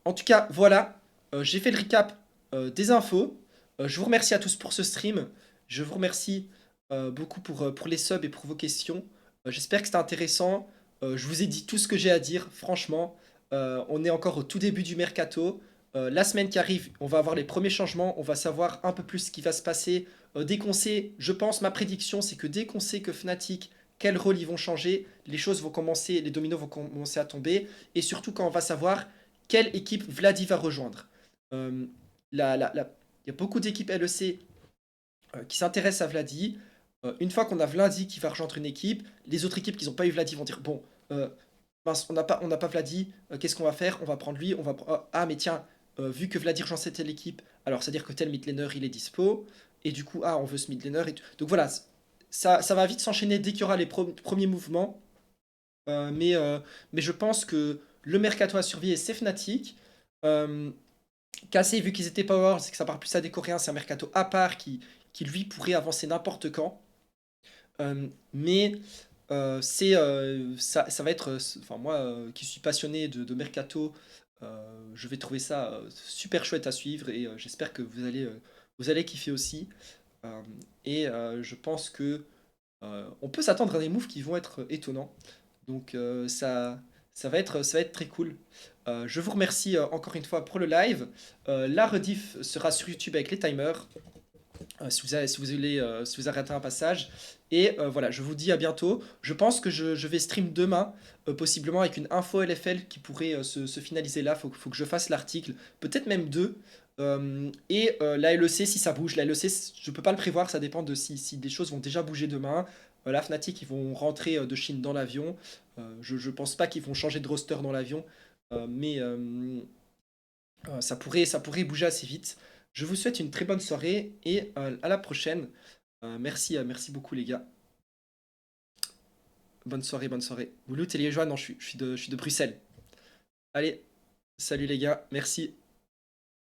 En tout cas, voilà, j'ai fait le recap des infos. Je vous remercie à tous pour ce stream. Je vous remercie beaucoup pour les subs et pour vos questions. J'espère que c'était intéressant. Je vous ai dit tout ce que j'ai à dire, franchement. On est encore au tout début du mercato. La semaine qui arrive, on va avoir les premiers changements. On va savoir un peu plus ce qui va se passer. Dès qu'on sait, je pense, ma prédiction, c'est que dès qu'on sait que Fnatic, quel rôle ils vont changer, les choses vont commencer, les dominos vont commencer à tomber. Et surtout quand on va savoir quelle équipe Vladi va rejoindre. Euh, Il y a beaucoup d'équipes LEC qui s'intéressent à Vladi. Une fois qu'on a Vladi qui va rejoindre une équipe, les autres équipes qui n'ont pas eu Vladi vont dire bon, mince, on n'a pas Vladi, qu'est-ce qu'on va faire? On va prendre lui, ah mais tiens, vu que Vladi rejoint cette telle équipe, alors c'est-à-dire que tel mid laner il est dispo, et du coup, ah on veut ce mid laner. Donc voilà, ça va vite s'enchaîner dès qu'il y aura les premiers mouvements. Euh, mais, euh, mais je pense que le mercato à surveiller, c'est Fnatic. Euh, KC, vu qu'ils étaient Power, c'est que ça parle plus à des Coréens, c'est un mercato à part qui lui pourrait avancer n'importe quand. Mais ça va être. Enfin, moi qui suis passionné de mercato, je vais trouver ça super chouette à suivre et j'espère que vous allez kiffer aussi. Euh, je pense que on peut s'attendre à des moves qui vont être étonnants. Donc ça va être très cool. Je vous remercie encore une fois pour le live. La rediff sera sur YouTube avec les timers. Si vous arrêtez un passage. Et voilà, je vous dis à bientôt. Je pense que je vais stream demain, possiblement avec une info LFL qui pourrait se finaliser là. Faut que je fasse l'article, peut-être même deux. La LEC, si ça bouge, la LEC, je peux pas le prévoir, ça dépend de si des choses vont déjà bouger demain. La Fnatic, ils vont rentrer de Chine dans l'avion. Je pense pas qu'ils vont changer de roster dans l'avion, mais ça pourrait bouger assez vite. Je vous souhaite une très bonne soirée et à la prochaine. Merci beaucoup les gars. Bonne soirée, bonne soirée. Vous t'es liégeois? Non, je suis de Bruxelles. Allez, salut les gars, merci.